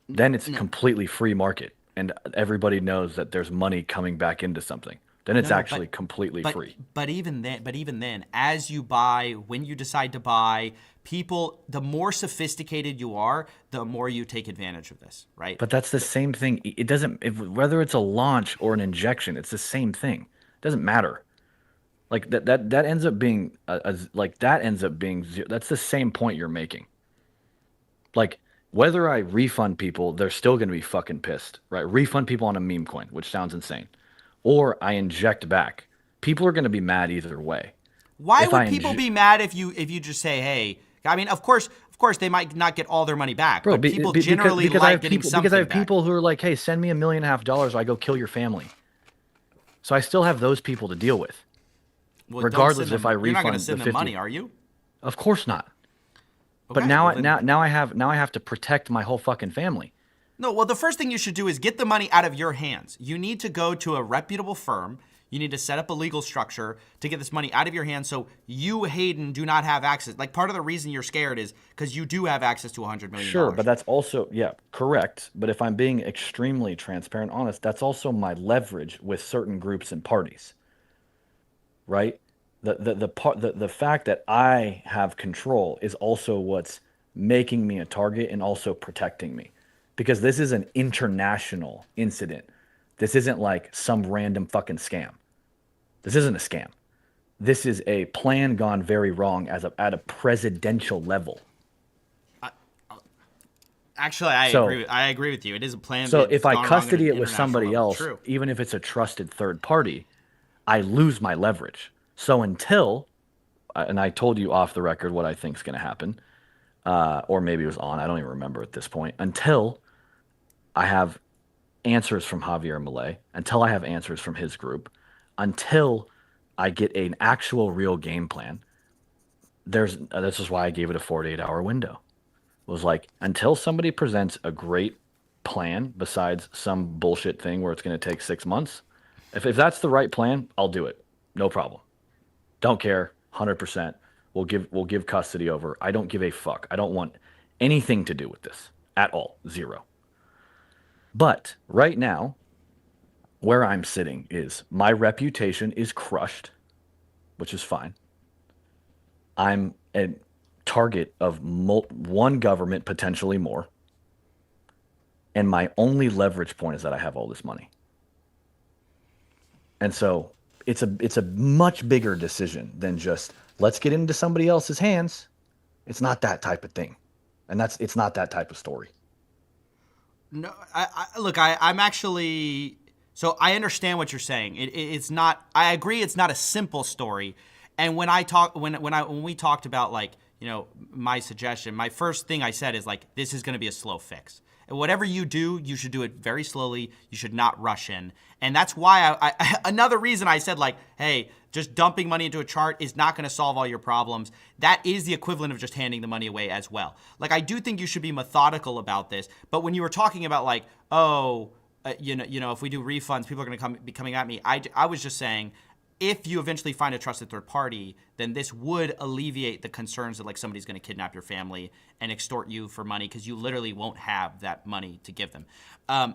Then it's completely free market, and everybody knows that there's money coming back into something. Then it's completely free. But even then, as you buy, when you decide to buy, people, the more sophisticated you are, the more you take advantage of this, right? But that's the same thing. It doesn't, whether it's a launch or an injection, it's the same thing. It doesn't matter. Like that ends up being that's the same point you're making. Like, whether I refund people, they're still going to be fucking pissed, right? Refund people on a meme coin, which sounds insane. Or I inject back. People are going to be mad either way. Why would people be mad if you just say, hey, I mean, of course they might not get all their money back, but people generally like getting something back. Because I have people who are like, hey, send me $1.5 million or I go kill your family. So I still have those people to deal with. Well, regardless if I refund the 50. You're not going to send them money, are you? Of course not. Okay, but now I have to protect my whole fucking family. No, well, the first thing you should do is get the money out of your hands. You need to go to a reputable firm. You need to set up a legal structure to get this money out of your hands so you, Hayden, do not have access. Like, part of the reason you're scared is because you do have access to $100 million. Sure, but that's also, correct. But if I'm being extremely transparent, honest, that's also my leverage with certain groups and parties, right? The fact that I have control is also what's making me a target and also protecting me, because this is an international incident. This isn't like some random fucking scam. This isn't a scam. This is a plan gone very wrong at a presidential level. Actually, I agree with you. It is a plan. So if I custody it with somebody else, even if it's a trusted third party, I lose my leverage. So until, and I told you off the record what I think is going to happen, or maybe it was on, I don't even remember at this point, until I have answers from Javier Milei, until I have answers from his group, until I get an actual real game plan. This is why I gave it a 48-hour window. It was like, until somebody presents a great plan besides some bullshit thing where it's going to take 6 months, If that's the right plan, I'll do it. No problem. Don't care. 100%. We'll give custody over. I don't give a fuck. I don't want anything to do with this at all. Zero. But right now, where I'm sitting is my reputation is crushed, which is fine. I'm a target of one government, potentially more. And my only leverage point is that I have all this money. And so it's a much bigger decision than just let's get into somebody else's hands. It's not that type of thing. And it's not that type of story. No, I'm actually, so I understand what you're saying. It's not, I agree it's not a simple story. And when we talked about, like, you know, my suggestion, my first thing I said is, like, this is going to be a slow fix. And whatever you do, you should do it very slowly. You should not rush in. And that's why another reason I said, like, hey, just dumping money into a chart is not going to solve all your problems. That is the equivalent of just handing the money away as well. Like, I do think you should be methodical about this. But when you were talking about, like, you know, if we do refunds, people are going to be coming at me. I was just saying, if you eventually find a trusted third party, then this would alleviate the concerns that, like, somebody's going to kidnap your family and extort you for money, because you literally won't have that money to give them.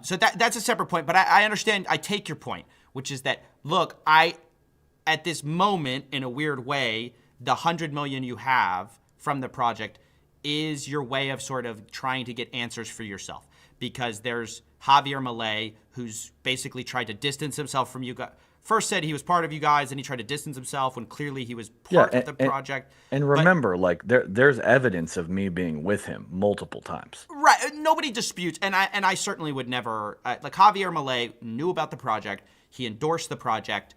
So that's a separate point. But I understand. I take your point, which is that, look, at this moment, in a weird way, the 100 million you have from the project is your way of sort of trying to get answers for yourself, because there's Javier Milei, who's basically tried to distance himself from you guys. First said he was part of you guys, and he tried to distance himself when clearly he was part of the project. And remember, like, there's evidence of me being with him multiple times. Right. Nobody disputes. And I certainly would never, like, Javier Malay knew about the project. He endorsed the project.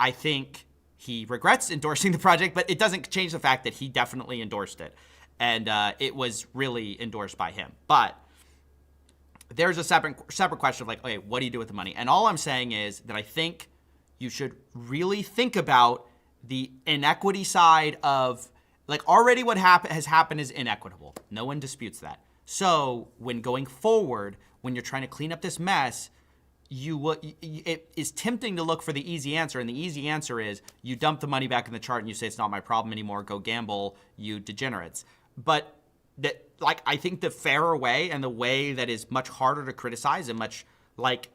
I think he regrets endorsing the project, but it doesn't change the fact that he definitely endorsed it. And it was really endorsed by him. But there's a separate question of, like, okay, what do you do with the money? And all I'm saying is that I think you should really think about the inequity side of, like, already what has happened is inequitable. No one disputes that. So when going forward, when you're trying to clean up this mess, it is tempting to look for the easy answer. And the easy answer is you dump the money back in the chart and you say, it's not my problem anymore. Go gamble, you degenerates. But that, like, I think the fairer way, and the way that is much harder to criticize and much, like,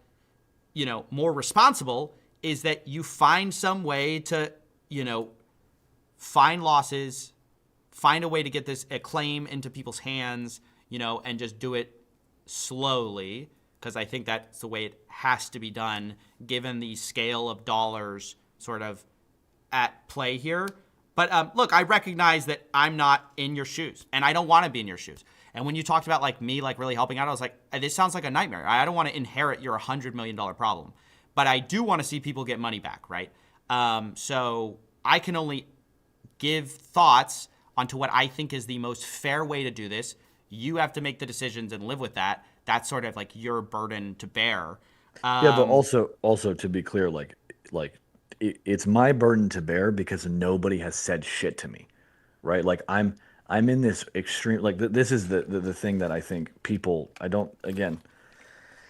you know, more responsible, is that you find some way to, you know, find losses, find a way to get a claim into people's hands, you know, and just do it slowly, because I think that's the way it has to be done, given the scale of dollars sort of at play here. But look, I recognize that I'm not in your shoes, and I don't want to be in your shoes. And when you talked about, like, me, like, really helping out, I was like, this sounds like a nightmare. I don't want to inherit your $100 million problem. But I do want to see people get money back, right? So I can only give thoughts onto what I think is the most fair way to do this. You have to make the decisions and live with that. That's sort of, like, your burden to bear. Yeah, but also to be clear, like it's my burden to bear because nobody has said shit to me, right? Like, I'm in this extreme, like, this is the thing that I think people,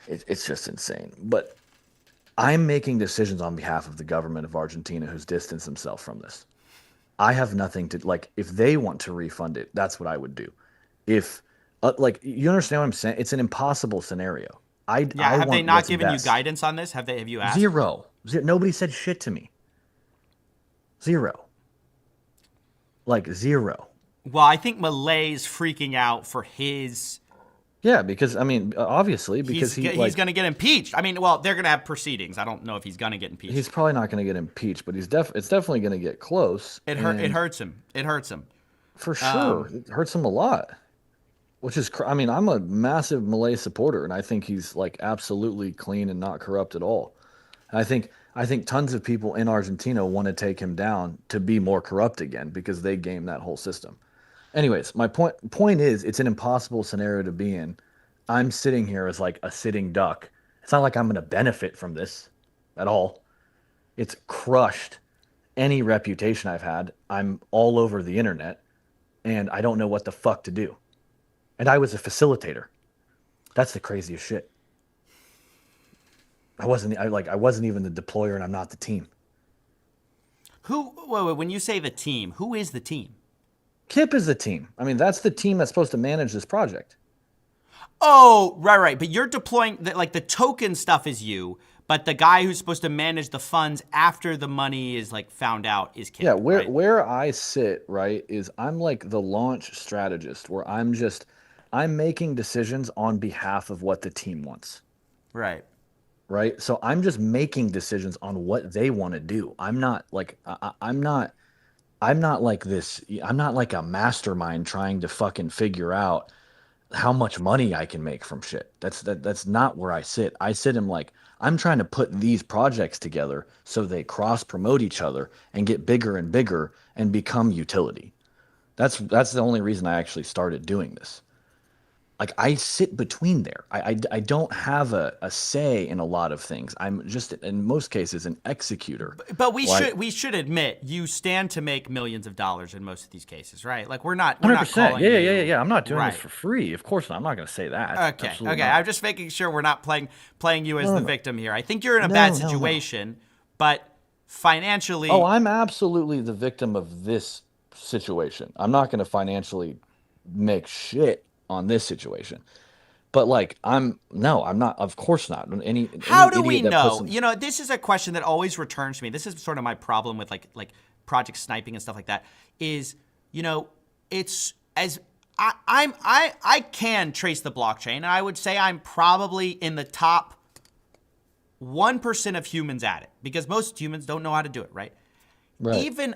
it's just insane. But I'm making decisions on behalf of the government of Argentina, who's distanced themselves from this. I have nothing to, like, if they want to refund it, that's what I would do. If, like, you understand what I'm saying? It's an impossible scenario. Have they not given you guidance on this? Have you asked? Zero. Nobody said shit to me. Zero. Like, zero. Well, I think Malay's freaking out for his. Yeah, because, I mean, obviously, because he's going to get impeached. I mean, well, they're going to have proceedings. I don't know if he's going to get impeached. He's probably not going to get impeached, but it's definitely going to get close. It hurts him. It hurts him. For sure. It hurts him a lot. Which is, I mean, I'm a massive Malay supporter, and I think he's, like, absolutely clean and not corrupt at all. And I think tons of people in Argentina want to take him down to be more corrupt again, because they game that whole system. Anyways, my point is, it's an impossible scenario to be in. I'm sitting here as, like, a sitting duck. It's not like I'm going to benefit from this at all. It's crushed any reputation I've had. I'm all over the internet, and I don't know what the fuck to do. And I was a facilitator. That's the craziest shit. I wasn't even the deployer, and I'm not the team. Wait, when you say the team, who is the team? Kip is the team. I mean, that's the team that's supposed to manage this project. Oh, right. But you're deploying, the token stuff is you, but the guy who's supposed to manage the funds after the money is like found out is Kip. Yeah, right? where I sit, right, is I'm like the launch strategist, where I'm making decisions on behalf of what the team wants. Right. Right? So I'm just making decisions on what they want to do. I'm not like I'm not like this. I'm not like a mastermind trying to fucking figure out how much money I can make from shit. That's not where I sit. I sit in like I'm trying to put these projects together so they cross promote each other and get bigger and bigger and become utility. That's the only reason I actually started doing this. Like I sit between there. I don't have a say in a lot of things. I'm just in most cases an executor. But we should admit you stand to make millions of dollars in most of these cases, right? Like we're not 100%. calling Yeah. I'm not doing right. this for free. Of course not. I'm not going to say that. Okay. Absolutely Okay. not. I'm just making sure we're not playing you as the victim here. I think you're in a bad situation, but financially. Oh, I'm absolutely the victim of this situation. I'm not going to financially make shit on this situation. But like I'm not. Of course not. How do we idiot that puts know? them- This is a question that always returns to me. This is sort of my problem with like project sniping and stuff like that. Is it's as I can trace the blockchain, and I would say I'm probably in the top 1% of humans at it, because most humans don't know how to do it, right? Right. Even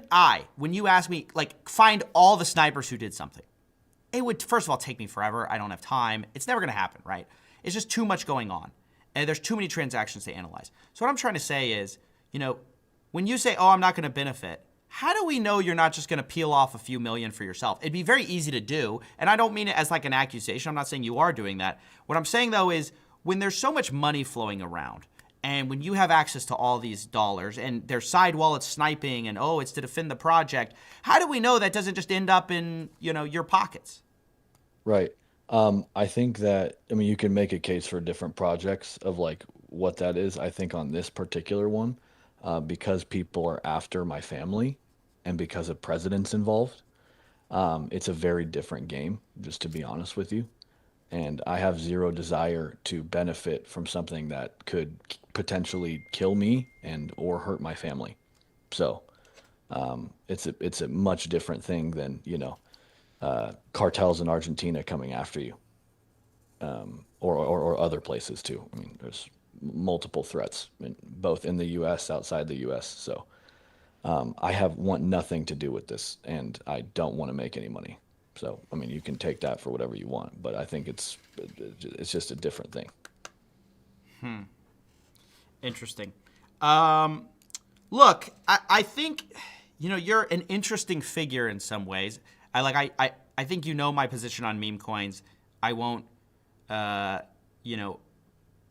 when you ask me, like, find all the snipers who did something, it would, first of all, take me forever. I don't have time. It's never going to happen, right? It's just too much going on. And there's too many transactions to analyze. So what I'm trying to say is, when you say, oh, I'm not going to benefit, how do we know you're not just going to peel off a few million for yourself? It'd be very easy to do. And I don't mean it as like an accusation. I'm not saying you are doing that. What I'm saying, though, is when there's so much money flowing around, and when you have access to all these dollars, and there's side wallets sniping, and it's to defend the project, how do we know that doesn't just end up in your pockets? Right. I think that you can make a case for different projects of like what that is. I think on this particular one, because people are after my family, and because of presidents involved, it's a very different game. Just to be honest with you. And I have zero desire to benefit from something that could potentially kill me and or hurt my family. So it's a much different thing than cartels in Argentina coming after you, or other places too. I mean, there's multiple threats, both in the U.S., outside the U.S. So I want nothing to do with this, and I don't want to make any money. So, you can take that for whatever you want, but I think it's just a different thing. Interesting. Look, I think, you're an interesting figure in some ways. I think my position on meme coins. I won't,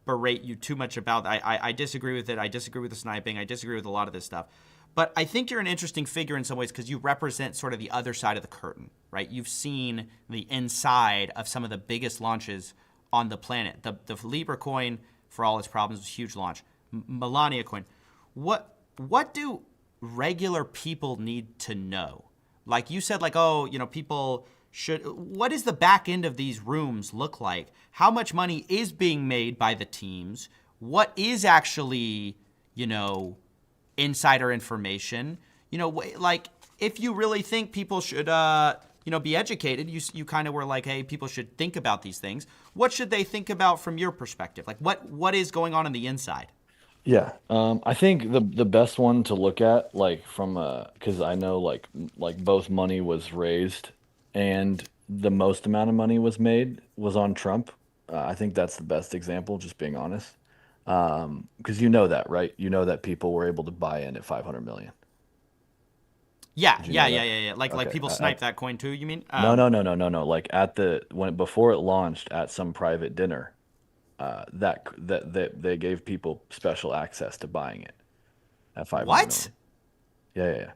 berate you too much about that. I disagree with it. I disagree with the sniping. I disagree with a lot of this stuff. But I think you're an interesting figure in some ways because you represent sort of the other side of the curtain, right? You've seen the inside of some of the biggest launches on the planet. The Libra coin, for all its problems, was a huge launch. Melania coin. What do regular people need to know? Like you said, people should. What does the back end of these rooms look like? How much money is being made by the teams? What is actually, insider information? If you really think people should, be educated, you kind of were like, hey, people should think about these things. What should they think about from your perspective? Like, what is going on the inside? Yeah, I think the best one to look at, like from because I know like both money was raised and the most amount of money was made was on Trump. I think that's the best example, just being honest. Because that, right? You know that people were able to buy in at 500 million. Yeah. Did you know that? Yeah. Like Okay. people snipe that coin too, you mean? No. Like before it launched at some private dinner, that they gave people special access to buying it at 500 What? million. Yeah.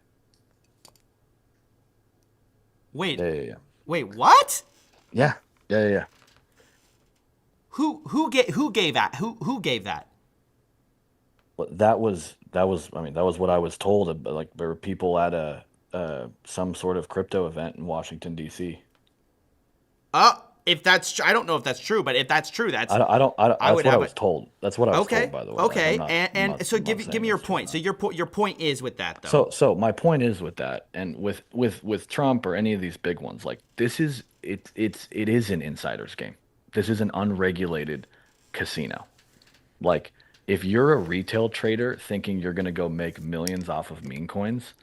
Wait. Yeah. Wait, what? Yeah. Who gave that? Who gave that? that was I mean, that was what I was told. Like, there were people at a some sort of crypto event in Washington D.C. If that's I don't know if that's true, but if that's true, that's I don't I that's would what I have was a told. That's what I was told, okay, by the way. Like, okay, I'm and not, so I'm not give saying me your it's true or point. So not. your point is with that though. So my point is with that, and with Trump or any of these big ones, like, it is an insider's game. This is an unregulated casino. Like, if you're a retail trader thinking you're gonna go make millions off of meme coins,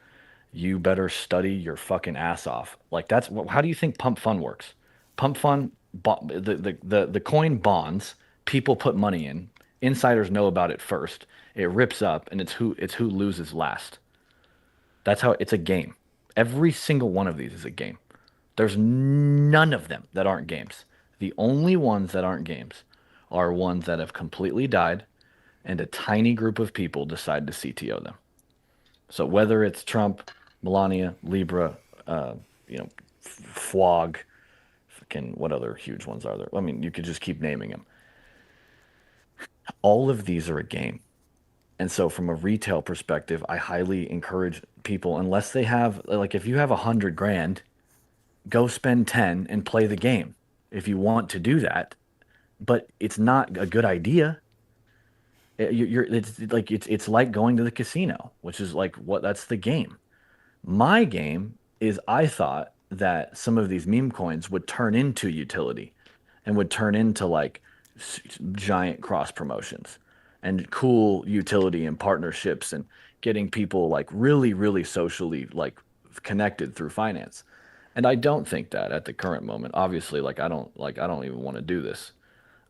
you better study your fucking ass off. Like, that's how do you think pump fund works? Pump fund, the coin bonds, people put money in. Insiders know about it first. It rips up, and it's who loses last. That's how it's a game. Every single one of these is a game. There's none of them that aren't games. The only ones that aren't games are ones that have completely died and a tiny group of people decide to CTO them. So whether it's Trump, Melania, Libra, you know, FWOG, fucking what other huge ones are there? I mean, you could just keep naming them. All of these are a game. And so from a retail perspective, I highly encourage people, unless they have, like, if you have 100 grand, go spend 10 and play the game if you want to do that. But it's not a good idea. It's like going to the casino, which is like that's the game. My game is I thought that some of these meme coins would turn into utility and would turn into like giant cross promotions and cool utility and partnerships and getting people like really, really socially like connected through finance. And I don't think that at the current moment. Obviously, I don't even want to do this,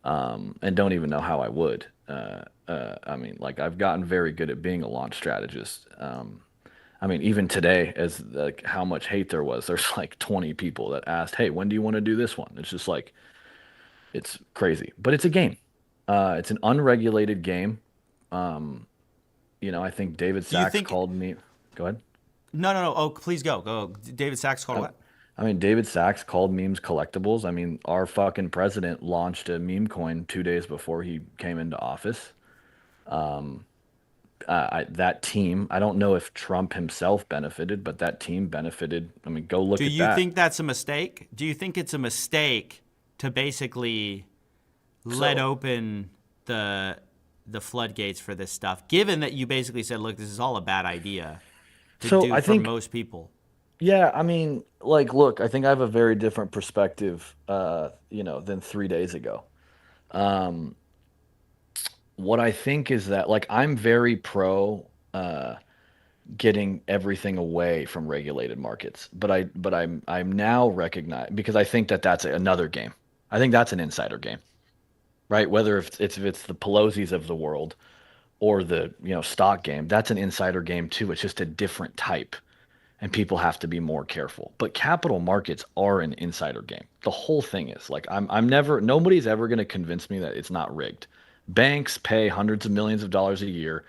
and don't even know how I would. I mean, like, I've gotten very good at being a launch strategist. I mean, even today, as like how much hate there was, there's like 20 people that asked, "Hey, when do you want to do this one?" It's just like it's crazy, but it's a game. It's an unregulated game. I think David Do you Sachs think called me. Go ahead. no. Oh, please go. David Sachs called what? I mean, David Sachs called memes collectibles. I mean, our fucking president launched a meme coin 2 days before he came into office. That team, I don't know if Trump himself benefited, but that team benefited. I mean, go look Do at you that. think that's a mistake? Do you think it's a mistake to basically let open the floodgates for this stuff, given that you basically said, look, this is all a bad idea to So do I for think, most people? yeah, I mean, like, look, I think I have a very different perspective, than 3 days ago. What I think is that, like, I'm very pro getting everything away from regulated markets, but I'm now recognize because I think that that's another game. I think that's an insider game, right? Whether if it's the Pelosi's of the world or the stock game, that's an insider game too. It's just a different type, and people have to be more careful. But capital markets are an insider game. The whole thing is like I'm never nobody's ever going to convince me that it's not rigged. Banks pay hundreds of millions of dollars a year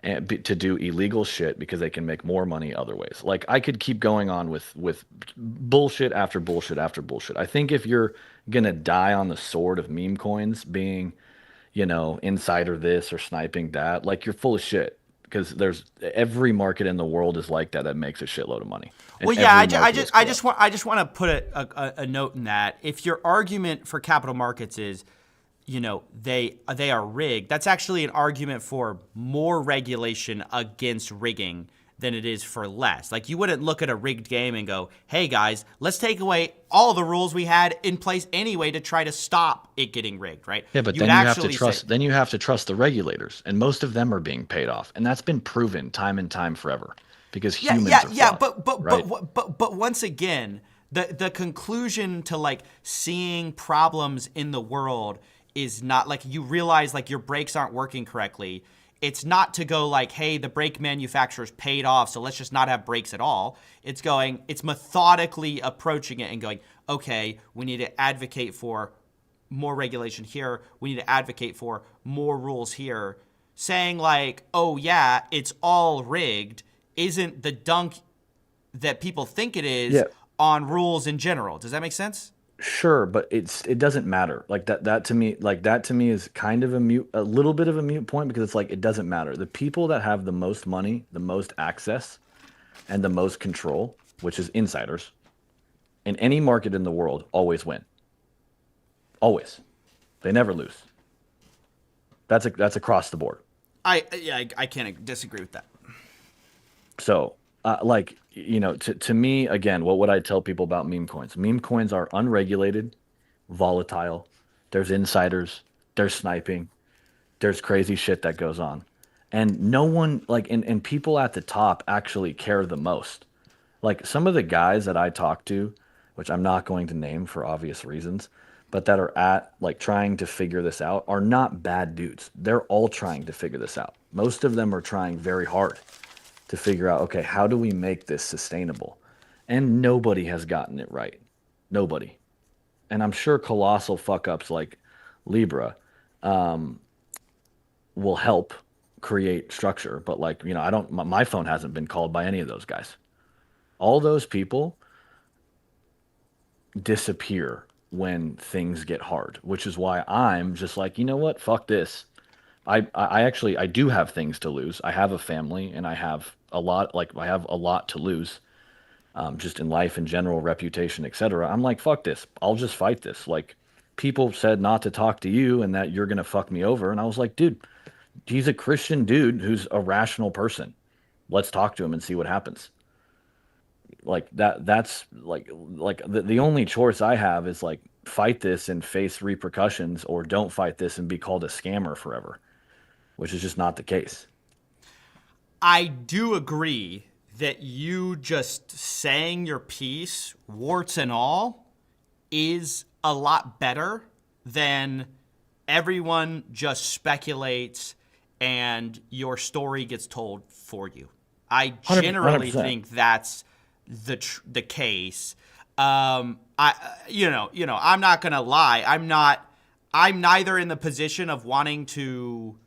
to do illegal shit because they can make more money other ways. Like, I could keep going on with bullshit after bullshit after bullshit. I think if you're gonna die on the sword of meme coins being, insider this or sniping that, like, you're full of shit. Because there's every market in the world is like that makes a shitload of money. And Well, yeah, every market is corrupt. I just want to put a note in that. If your argument for capital markets is, they are rigged, that's actually an argument for more regulation against rigging than it is for less. Like, you wouldn't look at a rigged game and go, hey guys, let's take away all the rules we had in place anyway to try to stop it getting rigged, right? Yeah, but You would then you have to actually trust. say, Then you have to trust the regulators, and most of them are being paid off, and that's been proven time and time forever because humans are flawed, right? but once again, the conclusion to like seeing problems in the world is not like you realize like your brakes aren't working correctly. It's not to go like, hey, the brake manufacturer's paid off, so let's just not have brakes at all. It's methodically approaching it and going, okay, we need to advocate for more regulation here. We need to advocate for more rules here. Saying like, oh yeah, it's all rigged isn't the dunk that people think it is Yeah. on rules in general. Does that make sense? Sure, but it doesn't matter. That to me is kind of a little bit of a mute point because it's like it doesn't matter. The people that have the most money, the most access, and the most control, which is insiders, in any market in the world, always win. Always. They never lose. That's across the board. I can't disagree with that. So, to me, again, what would I tell people about meme coins? Meme coins are unregulated, volatile. There's insiders, there's sniping, there's crazy shit that goes on. And no one, and people at the top actually care the most. Like some of the guys that I talk to, which I'm not going to name for obvious reasons, but that are trying to figure this out are not bad dudes. They're all trying to figure this out. Most of them are trying very hard to figure out, okay, how do we make this sustainable? And nobody has gotten it right. Nobody. And I'm sure colossal fuck ups like Libra will help create structure. But my phone hasn't been called by any of those guys. All those people disappear when things get hard, which is why I'm just like, you know what? Fuck this. I do have things to lose. I have a family and I have a lot to lose, just in life in general, reputation, etc. I'm like, fuck this. I'll just fight this. Like people said not to talk to you and that you're going to fuck me over. And I was like, dude, he's a Christian dude who's a rational person. Let's talk to him and see what happens. That's the only choice I have is like fight this and face repercussions or don't fight this and be called a scammer forever, which is just not the case. I do agree that you just saying your piece, warts and all, is a lot better than everyone just speculates and your story gets told for you. I generally 100%. think that's the case. I'm not gonna lie. I'm neither in the position of wanting to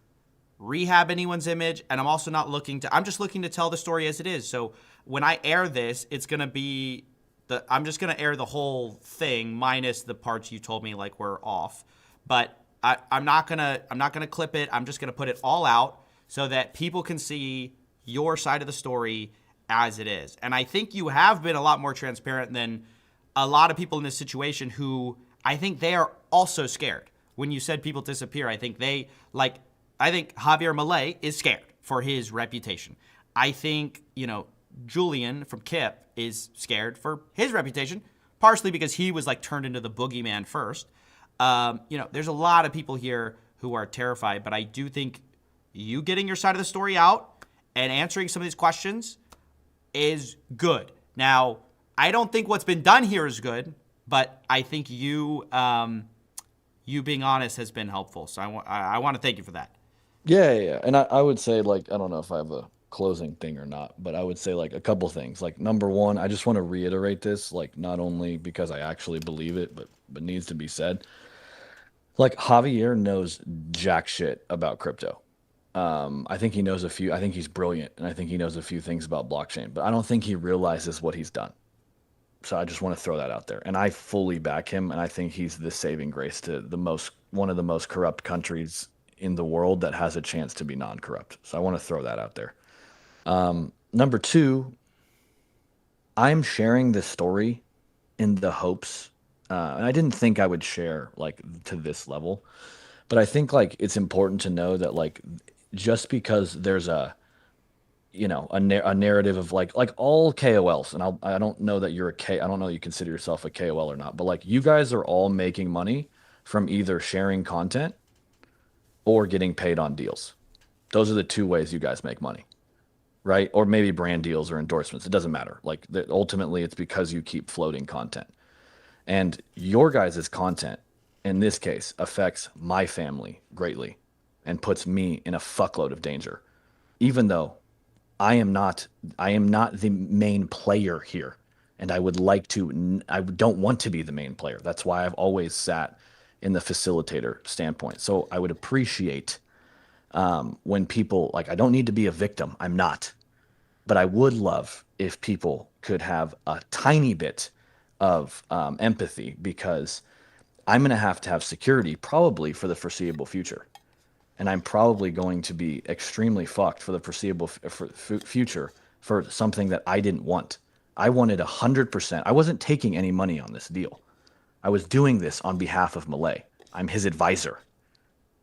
rehab anyone's image, and I'm also not I'm just looking to tell the story as it is. So when I air this, it's gonna be I'm just gonna air the whole thing minus the parts you told me like were off. But I'm not gonna clip it. I'm just gonna put it all out so that people can see your side of the story as it is. And I think you have been a lot more transparent than a lot of people in this situation who I think they are also scared. When you said people disappear, I think Javier Milei is scared for his reputation. I think, Julian from Kip is scared for his reputation, partially because he was turned into the boogeyman first. There's a lot of people here who are terrified, but I do think you getting your side of the story out and answering some of these questions is good. Now, I don't think what's been done here is good, but I think you being honest has been helpful. So I want to thank you for that. Yeah. And I would say, I don't know if I have a closing thing or not, but I would say a couple things. Number one, I just want to reiterate this, not only because I actually believe it, but needs to be said. Javier knows jack shit about crypto. I think he knows I think he's brilliant, and I think he knows a few things about blockchain, but I don't think he realizes what he's done. So I just want to throw that out there. And I fully back him, and I think he's the saving grace to one of the most corrupt countries in the world that has a chance to be non-corrupt. So I want to throw that out there. Number two, I'm sharing this story in the hopes, and I didn't think I would share to this level, but I think it's important to know that just because there's a narrative of all KOLs, and I don't know that I don't know you consider yourself a KOL or not, but you guys are all making money from either sharing content or getting paid on deals. Those are the two ways you guys make money, right? Or maybe brand deals or endorsements. It doesn't matter. Ultimately, it's because you keep floating content. And your guys' content, in this case, affects my family greatly and puts me in a fuckload of danger, even though I am not the main player here. And I don't want to be the main player. That's why I've always sat in the facilitator standpoint. So I would appreciate when people, I don't need to be a victim. I'm not. But I would love if people could have a tiny bit of empathy, because I'm going to have security probably for the foreseeable future. And I'm probably going to be extremely fucked for the foreseeable future for something that I didn't want. I wanted 100%. I wasn't taking any money on this deal. I was doing this on behalf of Malay. I'm his advisor.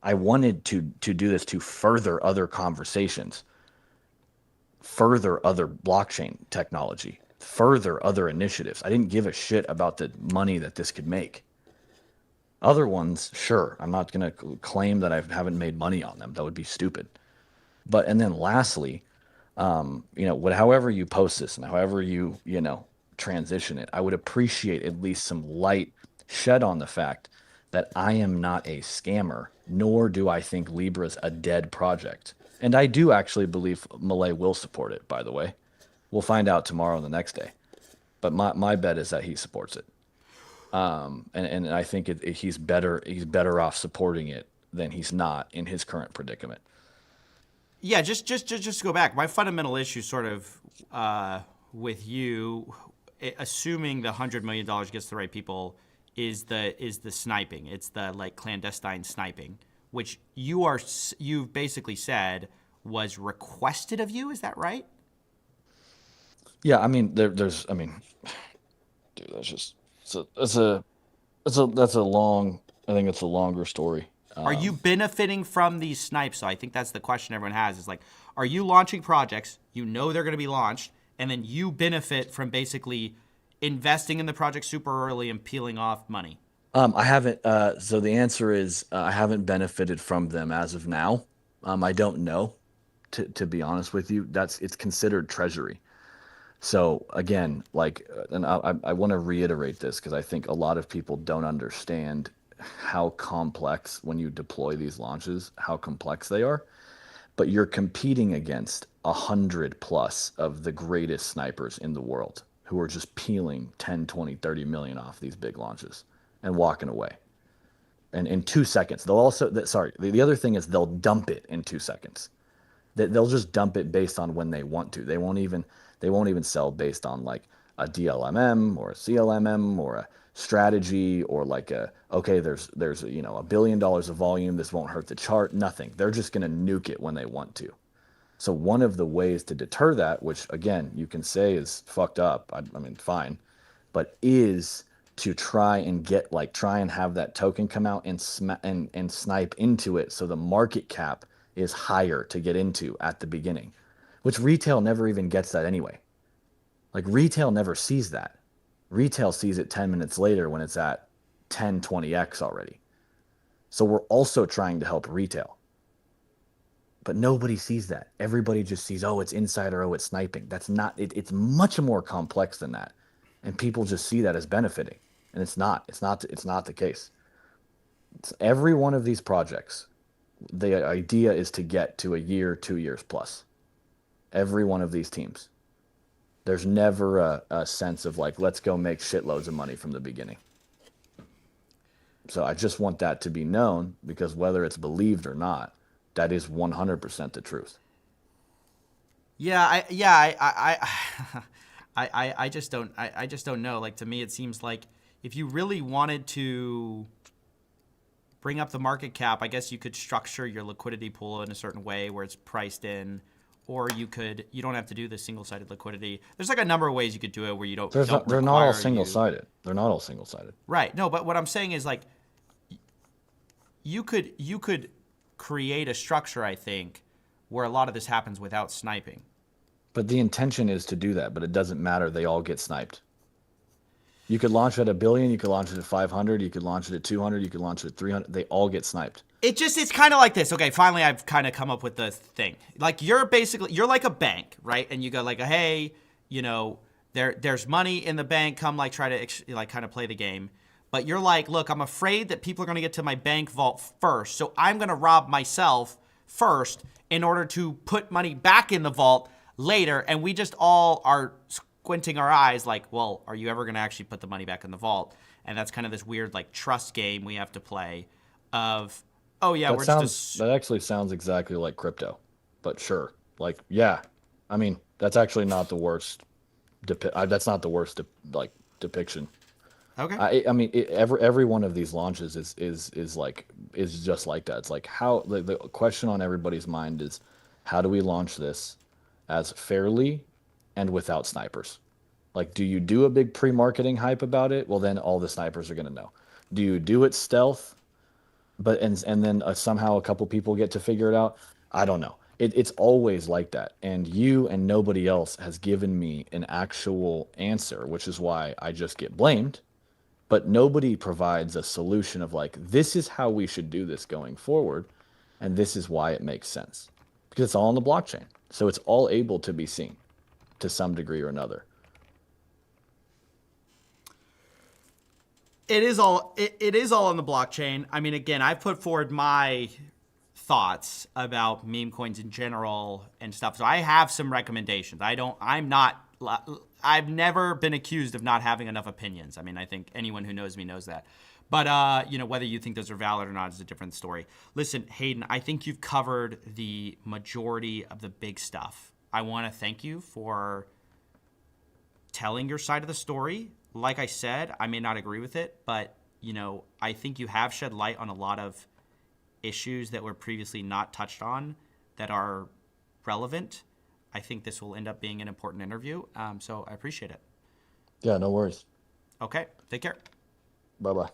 I wanted to do this to further other conversations, further other blockchain technology, further other initiatives. I didn't give a shit about the money that this could make. Other ones, sure, I'm not going to claim that I haven't made money on them. That would be stupid. But, and then lastly, however you post this and however you transition it, I would appreciate at least some light shed on the fact that I am not a scammer, nor do I think Libra's a dead project. And I do actually believe Malay will support it, by the way. We'll find out tomorrow and the next day. But my bet is that he supports it. And I think he's better off supporting it than he's not in his current predicament. Yeah, just to go back, my fundamental issue sort of with you, assuming the $100 million gets to the right people, is the sniping. It's the like clandestine sniping, which you've basically said was requested of you. Is that right? Yeah, I mean, dude, that's just that's a long. I think it's a longer story. Are you benefiting from these snipes? So I think that's the question everyone has is like, are you launching projects? You know they're going to be launched, and then you benefit from basically investing in the project super early and peeling off money. I haven't. So the answer is I haven't benefited from them as of now. I don't know, to be honest with you. It's considered treasury. So again, and I want to reiterate this because I think a lot of people don't understand how complex when you deploy these launches, how complex they are. But you're competing against 100 plus of the greatest snipers in the world who are just peeling 10, 20, 30 million off these big launches and walking away. And in 2 seconds, they'll also, the other thing is they'll dump it in 2 seconds. They'll just dump it based on when they want to. They won't even sell based on like a DLMM or a CLMM or a strategy or like there's $1 billion of volume. This won't hurt the chart. Nothing. They're just going to nuke it when they want to. So one of the ways to deter that, which again, you can say is fucked up. I mean, fine, but is to try and have that token come out and snipe into it. So the market cap is higher to get into at the beginning, which retail never even gets that anyway. Like retail never sees that. Retail sees it 10 minutes later when it's at 10, 20x already. So we're also trying to help retail. But nobody sees that. Everybody just sees, oh, it's insider, oh, it's sniping. That's not, it's much more complex than that. And people just see that as benefiting. And it's not the case. It's every one of these projects, the idea is to get to a year, 2 years plus. Every one of these teams. There's never a sense of like, let's go make shitloads of money from the beginning. So I just want that to be known, because whether it's believed or not, that is 100% the truth. I just don't know. Like, to me, it seems like if you really wanted to bring up the market cap, I guess you could structure your liquidity pool in a certain way where it's priced in, or you don't have to do the single-sided liquidity. There's like a number of ways you could do it where you don't. They're not all single-sided. They're not all single-sided. Right. No, but what I'm saying is like, you could create a structure, I think, where a lot of this happens without sniping. But the intention is to do that, but it doesn't matter. They all get sniped. You could launch it at $1 billion. You could launch it at 500. You could launch it at 200. You could launch it at 300. They all get sniped. It's kind of like this. Okay, finally I've kind of come up with the thing. Like you're like a bank, right? And you go like, hey, there's money in the bank. Come like try to like kind of play the game. But you're like, look, I'm afraid that people are going to get to my bank vault first. So I'm going to rob myself first in order to put money back in the vault later. And we just all are squinting our eyes like, well, are you ever going to actually put the money back in the vault? And that's kind of this weird like trust game we have to play of, oh yeah, that actually sounds exactly like crypto, but sure. Like, yeah, I mean, that's actually not the worst. That's not the worst depiction. Okay. I mean, every one of these launches is just like that. It's like how the question on everybody's mind is, how do we launch this as fairly and without snipers? Like, do you do a big pre-marketing hype about it? Well, then all the snipers are going to know. Do you do it stealth, but and then somehow a couple people get to figure it out? I don't know. It's always like that. And you and nobody else has given me an actual answer, which is why I just get blamed. But nobody provides a solution of like, this is how we should do this going forward, and this is why it makes sense. Because it's all on the blockchain. So it's all able to be seen to some degree or another. It is all on the blockchain. I mean, again, I've put forward my thoughts about meme coins in general and stuff. So I have some recommendations. I've never been accused of not having enough opinions. I mean, I think anyone who knows me knows that. But, whether you think those are valid or not is a different story. Listen, Hayden, I think you've covered the majority of the big stuff. I want to thank you for telling your side of the story. Like I said, I may not agree with it, but, I think you have shed light on a lot of issues that were previously not touched on that are relevant. I think this will end up being an important interview. So I appreciate it. Yeah, no worries. Okay. Take care. Bye-bye.